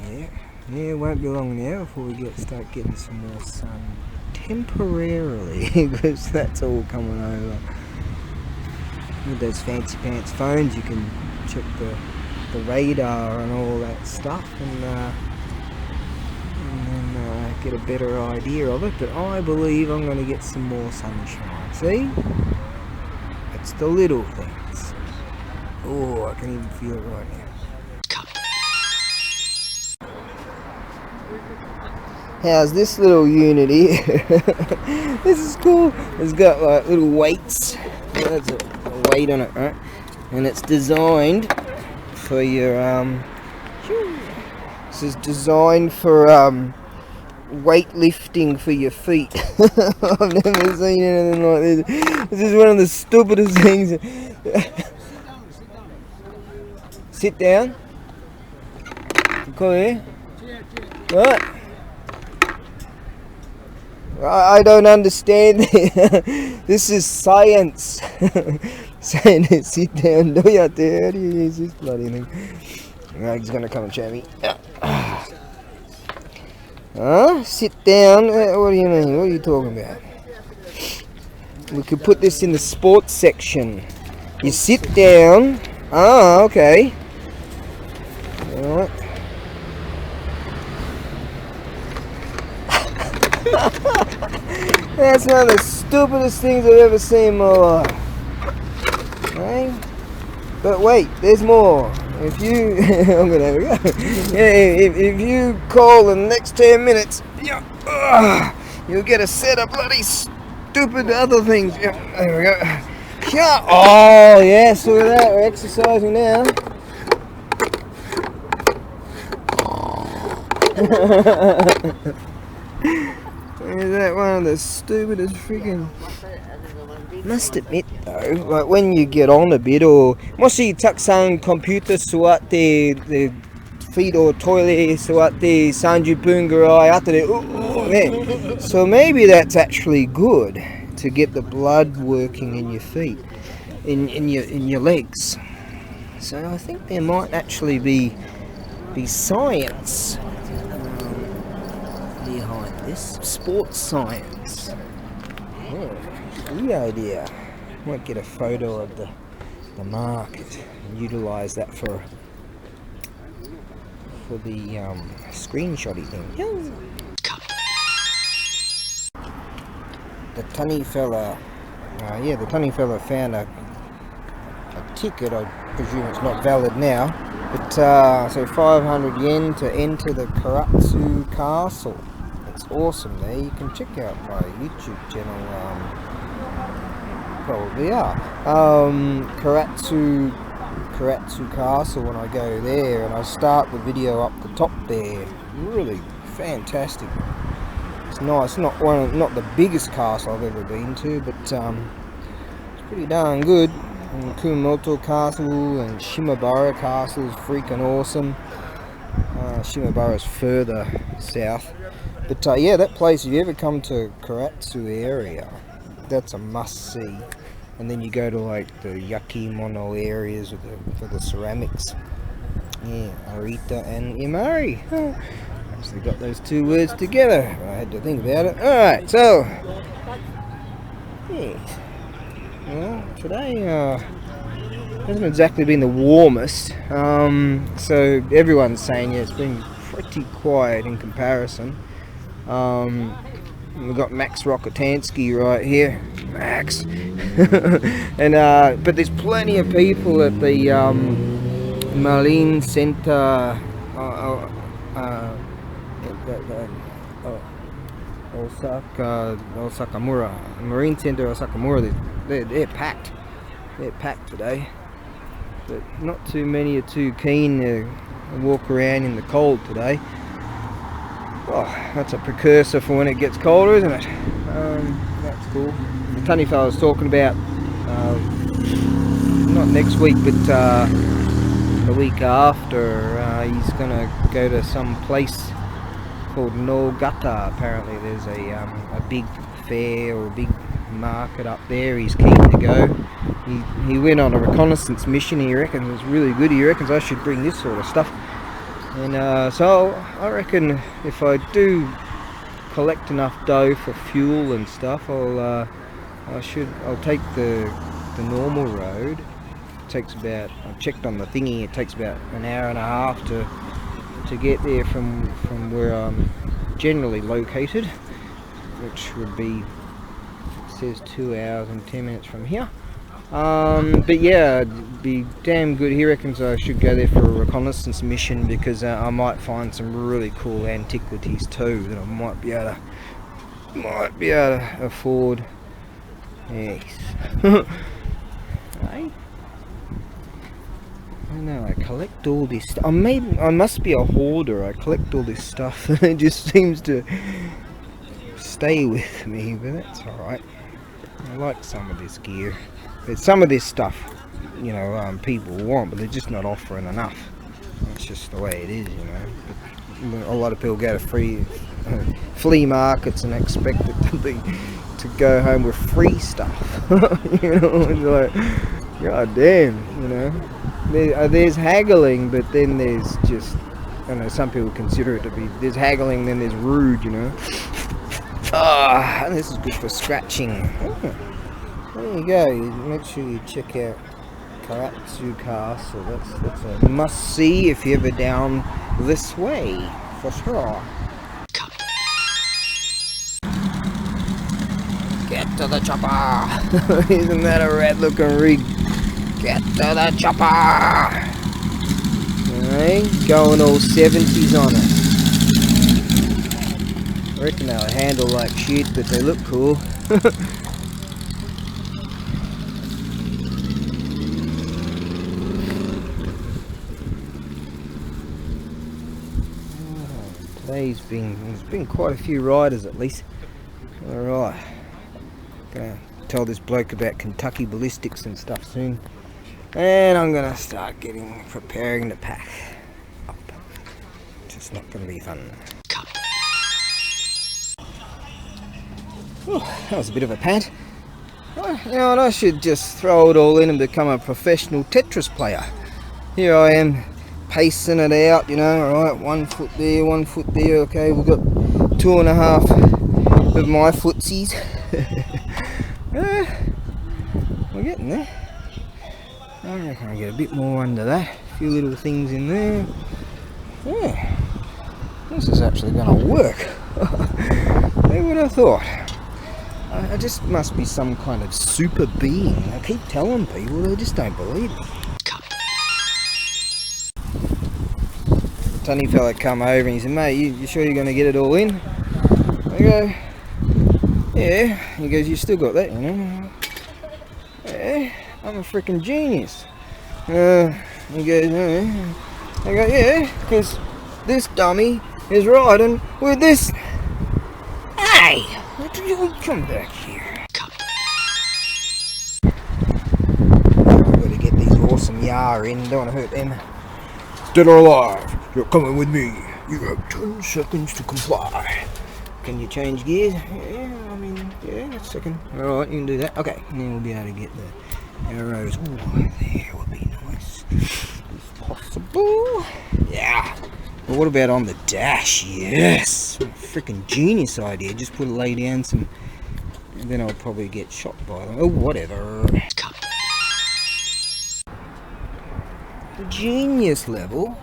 there. Yeah, it won't be long now before we start getting some more sun temporarily, because that's all coming over. With those fancy pants phones, you can check the radar and all that stuff, and then get a better idea of it. But I believe I'm going to get some more sunshine. See? It's the little things. Oh, I can even feel it right now. How's this little unit here? This is cool. It's got like little weights. That's a weight on it, right? And it's designed for your this is designed for weightlifting for your feet. I've never seen anything like this. This is one of the stupidest things. Sit down. Come here. What? I don't understand. This is science. Saying sit down. How do you use this bloody thing? Right, he's gonna come and chat me. Huh? Sit down? What do you mean? What are you talking about? We could put this in the sports section. You sit down. Ah, okay. Alright. That's one of the stupidest things I've ever seen in my life. Okay? But wait, there's more. If you, I'm gonna have a go. Yeah, if you call in the next 10 minutes, you'll get a set of bloody stupid other things. Yeah, there we go. Yeah. Oh yes, look at that. We're exercising now. Is that one of the stupidest freaking... Must admit though, like when you get on a bit, or moshi takusan computer suatte the feet or toilet suatte 30 分ぐらい後で so maybe that's actually good to get the blood working in your feet, in your legs. So I think there might actually be science behind this, sports science. Yeah. Good idea. Might get a photo of the market and utilise that for the screenshotty thing. The tunny fella, the tunny fella found a ticket. I presume it's not valid now, but so 500 yen to enter the Karatsu Castle. It's awesome there. You can check out my YouTube channel. Probably are. Karatsu Castle, when I go there, and I start the video up the top there. Really fantastic. It's nice. Not the biggest castle I've ever been to, but it's pretty darn good. And Kumamoto Castle and Shimabara Castle is freaking awesome. Shimabara is further south, but yeah, that place. If you ever come to Karatsu area, that's a must see. And then you go to like the yakimono areas for the ceramics. Yeah, Arita and Imari. Actually got those two words together. I had to think about it. Alright, so yeah. Well, today hasn't exactly been the warmest. So everyone's saying it's been pretty quiet in comparison. We've got Max Rokotansky right here, Max, and but there's plenty of people at the Marine Center, Osakamura, Marine Center Osakamura. They're packed. They're packed today, but not too many are too keen to walk around in the cold today. Oh, that's a precursor for when it gets colder, isn't it? That's cool. The tunny fellow was talking about, not next week, but the week after, he's going to go to some place called Nogata. Apparently there's a big fair or a big market up there. He's keen to go. He went on a reconnaissance mission. He reckons it's really good. He reckons I should bring this sort of stuff. And so I reckon if I do collect enough dough for fuel and stuff, I'll take the normal road. It takes about, I checked on the thingy, it takes about an hour and a half to get there from where I'm generally located, which would be, it says 2 hours and 10 minutes from here. But yeah, it'd be damn good. He reckons I should go there for a reconnaissance mission, because I might find some really cool antiquities too that I might be able to afford. Yes. Right? I don't know, I collect all this stuff. I must be a hoarder. I collect all this stuff and it just seems to stay with me, but that's alright. I like some of this gear. But some of this stuff, you know, people want, but they're just not offering enough. That's just the way it is, you know. But a lot of people go to flea markets and expect it to go home with free stuff. You know, it's like, god damn, you know. There's haggling, but then there's just I know some people consider it to be, there's haggling, then there's rude, you know. Ah, this is good for scratching. Oh, there you go. Make sure you check out Karatsu Castle. That's a must see if you're ever down this way, for sure. Get to the chopper! Isn't that a rad looking rig? Get to the chopper! Alright, going all 70s on it. I reckon they'll handle like shit, but they look cool. Today's there's been quite a few riders at least. Alright. Gonna tell this bloke about Kentucky ballistics and stuff soon. And I'm gonna start preparing to pack up. It's just not gonna be fun. Oh, that was a bit of a pant. Oh, you know what, I should just throw it all in and become a professional Tetris player. Here I am, pacing it out, you know, alright, 1 foot there, 1 foot there, okay, we've got 2.5 of my footsies. We're getting there. I reckon I get a bit more under that, a few little things in there. Yeah, this is actually going to work. Who would have thought? I just must be some kind of super being. I keep telling people, they just don't believe me. The tunny fella come over and he said, mate, you sure you're going to get it all in? I go, yeah. He goes, you still got that, you know? Yeah, I'm a freaking genius. He goes, I go, yeah, because this dummy is riding with this. Hey, what did you come back here? I've got to get these awesome yar in, don't want to hurt them. Dead or alive, you're coming with me. You have 10 seconds to comply. Can you change gears? Yeah, I mean, yeah, a second. Alright, you can do that. Okay, and then we'll be able to get the arrows. Ooh, there would be nice. If possible. Yeah. But what about on the dash? Yes. Freaking genius idea. Just lay down some, and then I'll probably get shot by them. Oh, whatever. Genius level.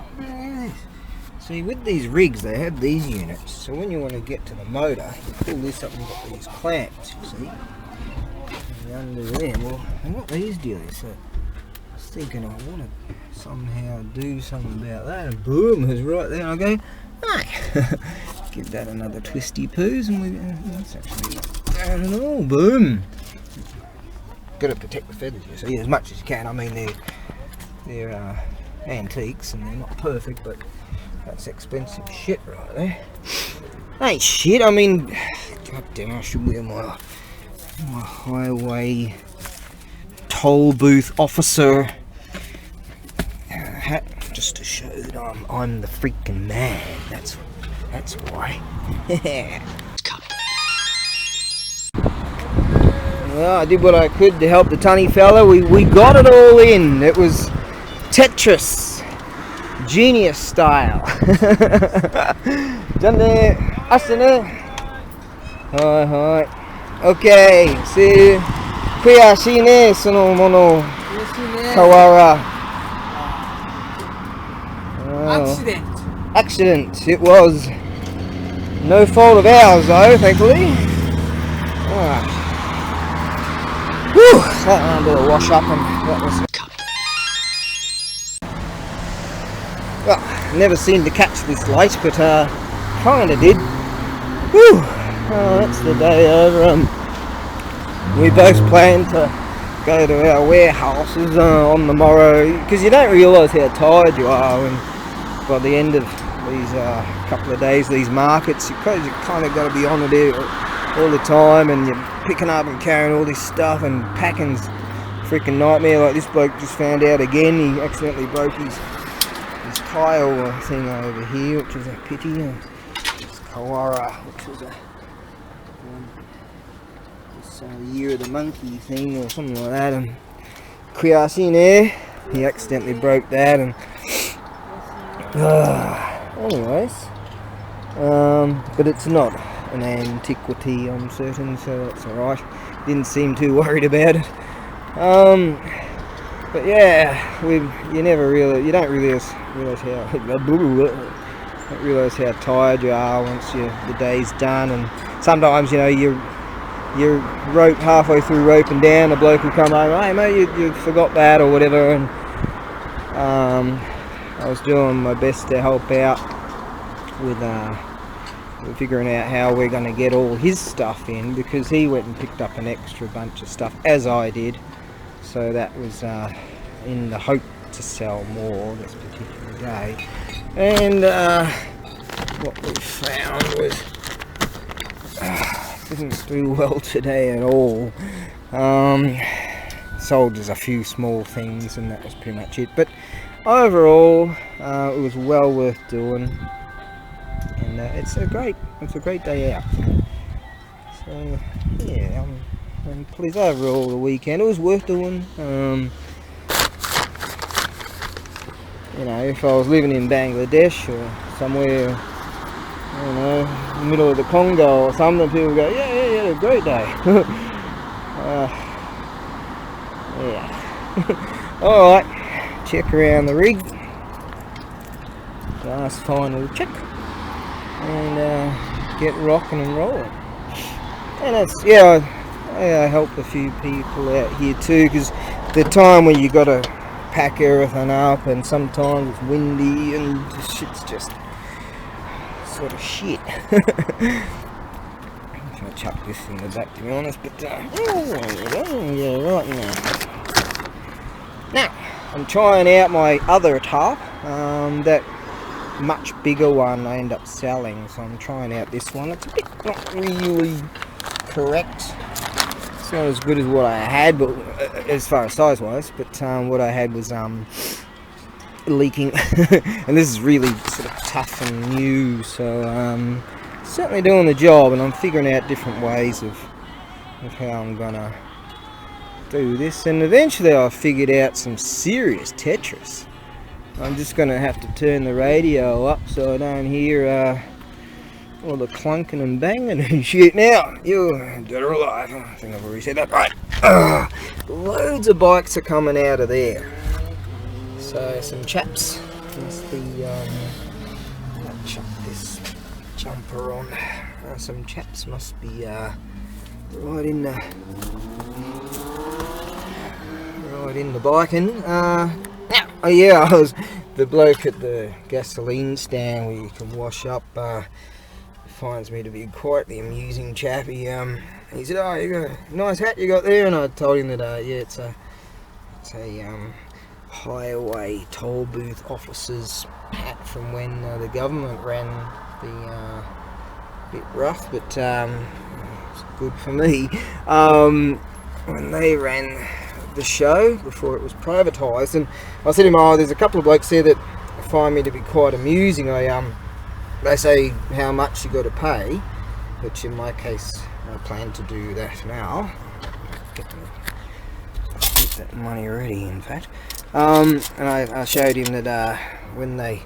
See, with these rigs, they have these units. So when you want to get to the motor, you pull this up and you've got these clamps, you see. And under there, well, I've got these dealies. So I was thinking I want to somehow do something about that. And boom, it was right there. And I go, hey, give that another twisty poos, and that's actually not bad at all. Boom. Got to protect the feathers, you see, as much as you can. I mean, they're antiques and they're not perfect, but that's expensive shit right there. Ain't shit, I mean, god damn, I should wear my highway toll booth officer hat just to show that I'm the freaking man. That's why. Well, I did what I could to help the tunny fella. We got it all in. It was Tetris. Genius style. Hi. Okay, see, 悔しいね、そのもの。Kawara. Accident. It was. No fault of ours, though, thankfully. Alright. Whew, that one did a wash up, and that was. Well, never seemed to catch this light, but kinda did. Whew! Oh, that's the day over. We both planned to go to our warehouses on the morrow, because you don't realise how tired you are when, by the end of these couple of days, these markets, you kind of got to be on it all the time, and you're picking up and carrying all this stuff, and packing's freaking nightmare. Like this bloke just found out again, he accidentally broke his tile thing over here, which was a pity. This Kawara, which was a year of the monkey thing or something like that, and Kriasine, he accidentally broke that, and anyways, but it's not an antiquity, I'm certain, so that's alright. Didn't seem too worried about it. But yeah, you don't realise how tired you are once the day's done. And sometimes, you know, you're halfway through roping down, a bloke will come over, hey mate, you forgot that or whatever, and I was doing my best to help out with figuring out how we're going to get all his stuff in, because he went and picked up an extra bunch of stuff, as I did. So that was in the hope to sell more this particular day. And what we found was didn't do well today at all. Sold just a few small things, and that was pretty much it. But overall, it was well worth doing, and it's a great day out. So yeah, I'm pleased overall the weekend. It was worth doing. You know, if I was living in Bangladesh or somewhere, I don't know, in the middle of the Congo or something, people go, yeah, a great day. Yeah. Alright, check around the rig. Last final check. And get rocking and rolling. And it's, yeah, I help a few people out here too, because the time when you got to pack everything up, and sometimes it's windy and the shit's just sort of shit. I'm trying to chuck this in the back, to be honest, but yeah, right now. Now, I'm trying out my other tarp. That much bigger one I end up selling, so I'm trying out this one. It's a bit not really correct. It's not as good as what I had, but as far as size wise, but what I had was leaking. And this is really sort of tough and new, so certainly doing the job, and I'm figuring out different ways of how I'm gonna do this. And eventually I figured out some serious Tetris. I'm just gonna have to turn the radio up so I don't hear all the clunking and banging and shit. Now, you're dead or alive. I think I've already said that. Right. Loads of bikes are coming out of there. So some chaps. There's chuck this jumper on. Some chaps must be right in the biking. Oh yeah, I was the bloke at the gasoline stand where you can wash up. Finds me to be quite the amusing chap. He said, "Oh, you got a nice hat you got there," and I told him that yeah, it's a highway toll booth officer's hat from when the government ran the bit rough, but it's good for me. When they ran the show before it was privatised, and I said to him, "Oh, there's a couple of blokes there that find me to be quite amusing. They say how much you got to pay," which in my case I plan to do that now. Get that money ready, in fact. And I showed him that when they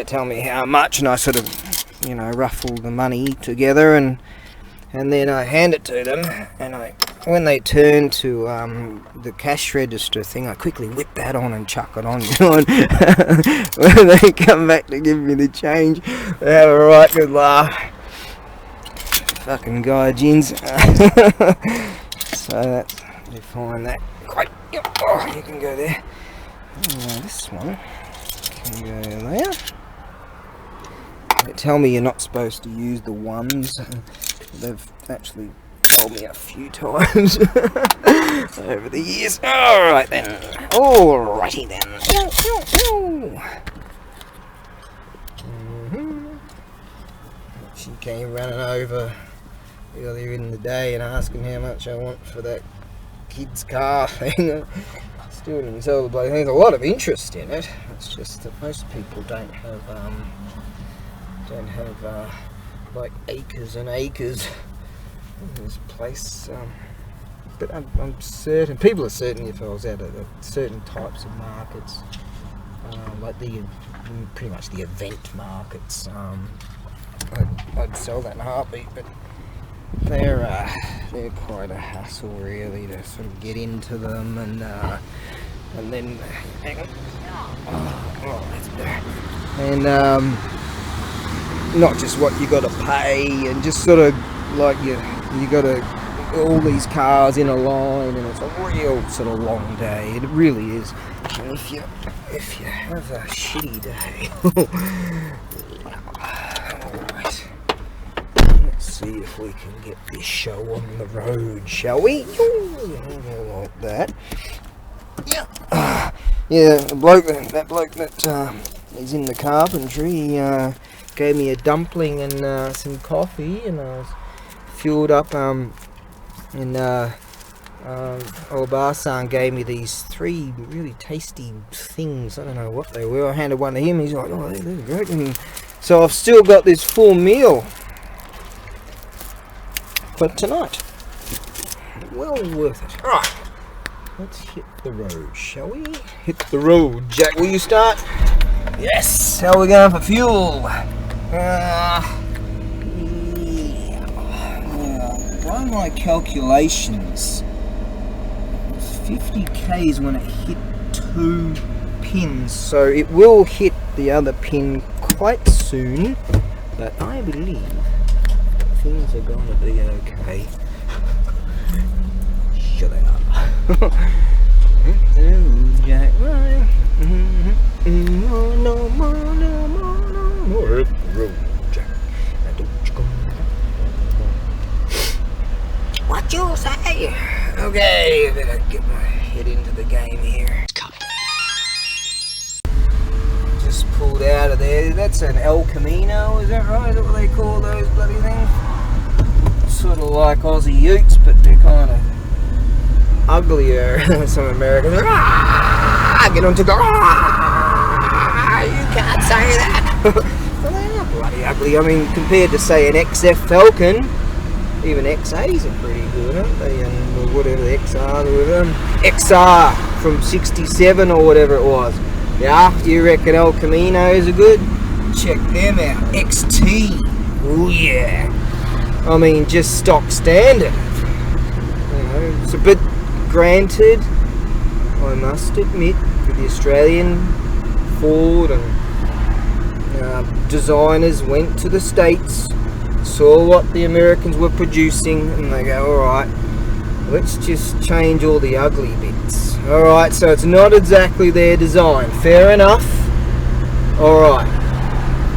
tell me how much, and I sort of, you know, ruffle the money together, and then I hand it to them, and when they turn to the cash register thing, I quickly whip that on and chuck it on, you know, and when they come back to give me the change, they have a right good laugh. Fucking gaijins. So that's, you find that quite, oh, you can go there. This one can go there. They tell me you're not supposed to use the ones. They've actually told me a few times over the years. Alright then. Alrighty then. She came running over earlier in the day and asking how much I want for that kid's car thing. Still didn't sell the bloody thing. There's a lot of interest in it. It's just that most people don't have like acres and acres in this place. But I'm certain, people are certain if I was out at certain types of markets, like pretty much the event markets. I'd sell that in a heartbeat, but they're quite a hassle really to sort of get into them, and then hang on. Oh, that's better. And not just what you got to pay, and just sort of like you got to all these cars in a line, and it's a real sort of long day. It really is. And if you have a shitty day, alright. Let's see if we can get this show on the road, shall we? Like that. Yeah. Yeah, that bloke that is in the carpentry, gave me a dumpling and some coffee, and I was fueled up. And old Barsan gave me these 3 really tasty things. I don't know what they were. I handed one to him. He's like, "Oh, they're great." And so I've still got this full meal for tonight. Well worth it. All right. Let's hit the road, shall we? Hit the road, Jack. Will you start? Yes. How are we going for fuel? By my calculations, 50 k's when it hit 2 pins, so it will hit the other pin quite soon. But I believe things are going to be okay. Shut up. Jack, right? No more. Hit the road, Jack. Now don't you go. What you say? Okay, I better get my head into the game here. Just pulled out of there. That's an El Camino, is that right? Is that what they call those bloody things? Sort of like Aussie Utes, but they're kind of uglier. Some Americans are, get on to go, you can't say that. Well, they are bloody ugly. I mean, compared to say an XF Falcon, even XAs are pretty good, aren't they? And whatever the XR from 67 or whatever it was. Yeah, you reckon El Caminos are good? Check them out. XT. Oh yeah. I mean, just stock standard. You know, it's a bit. Granted, I must admit, with the Australian Ford and designers went to the States, saw what the Americans were producing, and they go, alright, let's just change all the ugly bits. Alright, so it's not exactly their design. Fair enough. Alright,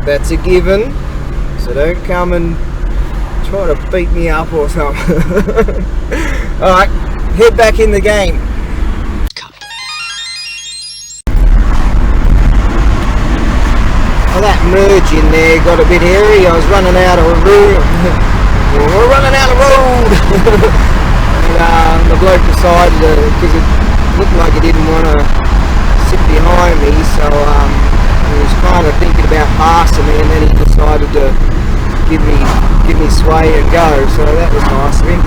that's a given, so don't come and try to beat me up or something. Alright. Head back in the game. Well, that merge in there got a bit hairy. I was running out of road. We're running out of road. And the bloke decided, because it looked like he didn't want to sit behind me, so he was kind of thinking about passing me, and then he decided to give me sway and go. So that was nice of him.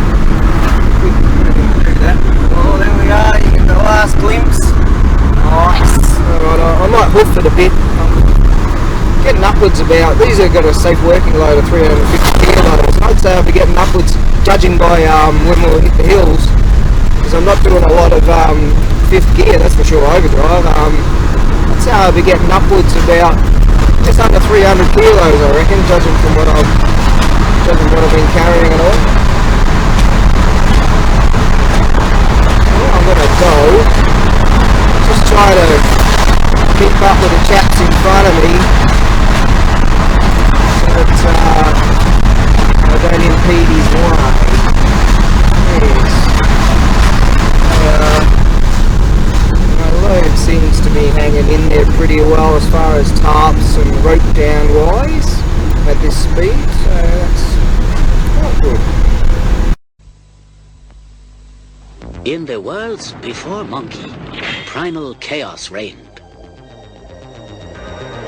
Oh, there we are, you get the last glimpse. Nice. Alright, I might hoof it a bit. I'm getting upwards about, these have got a safe working load of 350 kilos. I'd say I'll be getting upwards, judging by when we'll hit the hills, because I'm not doing a lot of 5th gear, that's for sure, overdrive. I'd say I'll be getting upwards about just under 300 kilos, I reckon, judging from what I've been carrying and all. I'm gonna go, just try to keep up with the chaps in front of me, so that I don't impede his way. Yes. My load seems to be hanging in there pretty well as far as tarps and rope down wise at this speed, so that's quite good. In the worlds before Monkey, primal chaos reigned.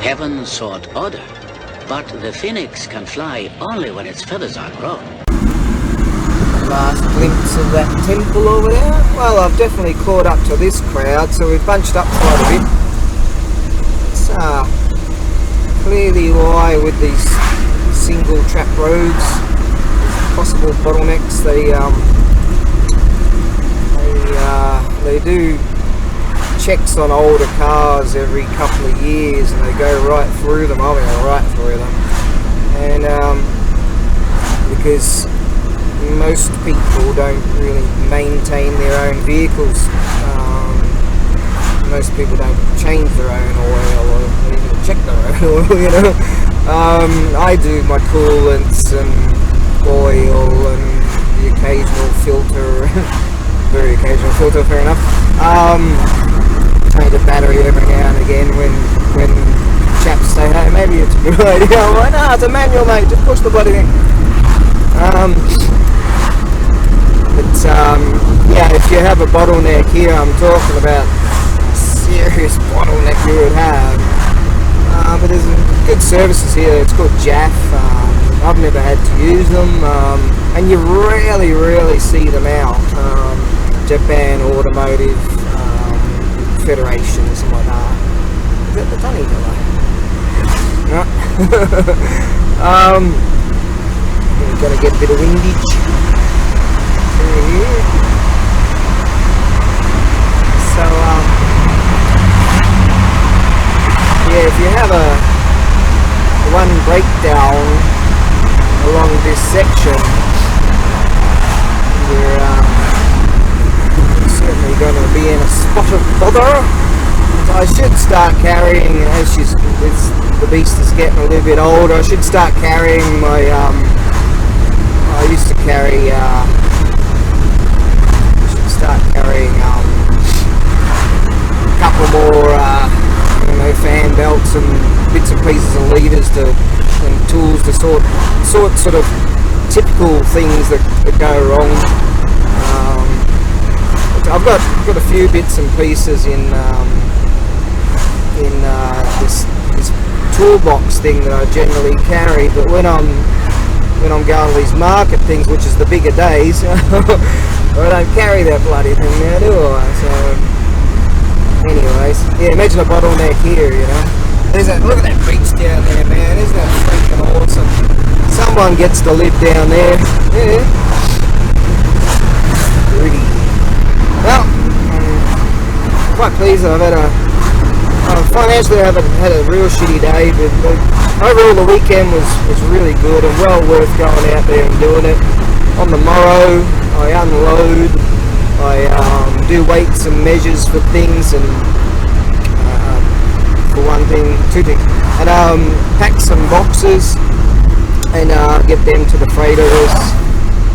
Heaven sought order, but the phoenix can fly only when its feathers are grown. Last glimpse of that temple over there. Well, I've definitely caught up to this crowd, so we've bunched up quite a bit. clearly why with these single track roads, possible bottlenecks, they do checks on older cars every couple of years, and they go right through them. I mean, right through them, and because most people don't really maintain their own vehicles. Most people don't change their own oil or even check their own oil, you know. I do my coolants and oil and the occasional filter, very occasional filter, fair enough. Change the battery every now and again when chaps say, hey, maybe it's a good idea. I'm like, no, it's a manual, mate, just push the bloody thing. Yeah, if you have a bottleneck here, I'm talking about a serious bottleneck you would have. But there's good services here. It's called JAF. I've never had to use them, and you rarely see them out. Japan Automotive Federation or something like that. Is that the Dunny No. We're gonna get a bit of windage through here. So yeah, if you have one breakdown along this section, you're certainly going to be in a spot of bother. So I should start carrying, as the beast is getting a little bit older, I should start carrying my, I used to carry, a couple more, fan belts and bits and pieces and levers and tools to sort of typical things that go wrong. I've got a few bits and pieces in this toolbox thing that I generally carry, but when I'm going to these market things, which is the bigger days, I don't carry that bloody thing now, do I? So anyways, yeah, imagine a bottleneck here, you know. Look at that beach down there, man. Isn't that freaking awesome? Someone gets to live down there. Yeah. Pretty. Well, I'm quite pleased that I've had financially I haven't had a real shitty day, but overall the weekend was really good and well worth going out there and doing it. On the morrow, I unload, I do weights and measures for things, and for one thing, two things, and pack some boxes and get them to the freighters,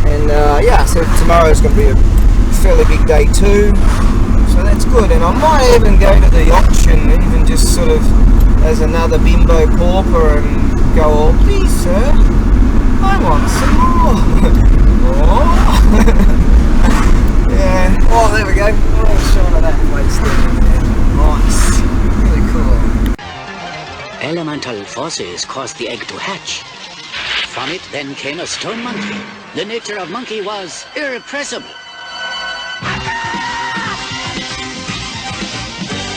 and yeah, so tomorrow's going to be a fairly big day too, so that's good. And I might even go to the auction, even just sort of as another bimbo pauper, and go, oh please sir, I want some more. Oh. Yeah, oh there we go, oh shot of that place there, nice, really cool. Elemental forces caused the egg to hatch. From it then came a stone monkey. The nature of monkey was irrepressible.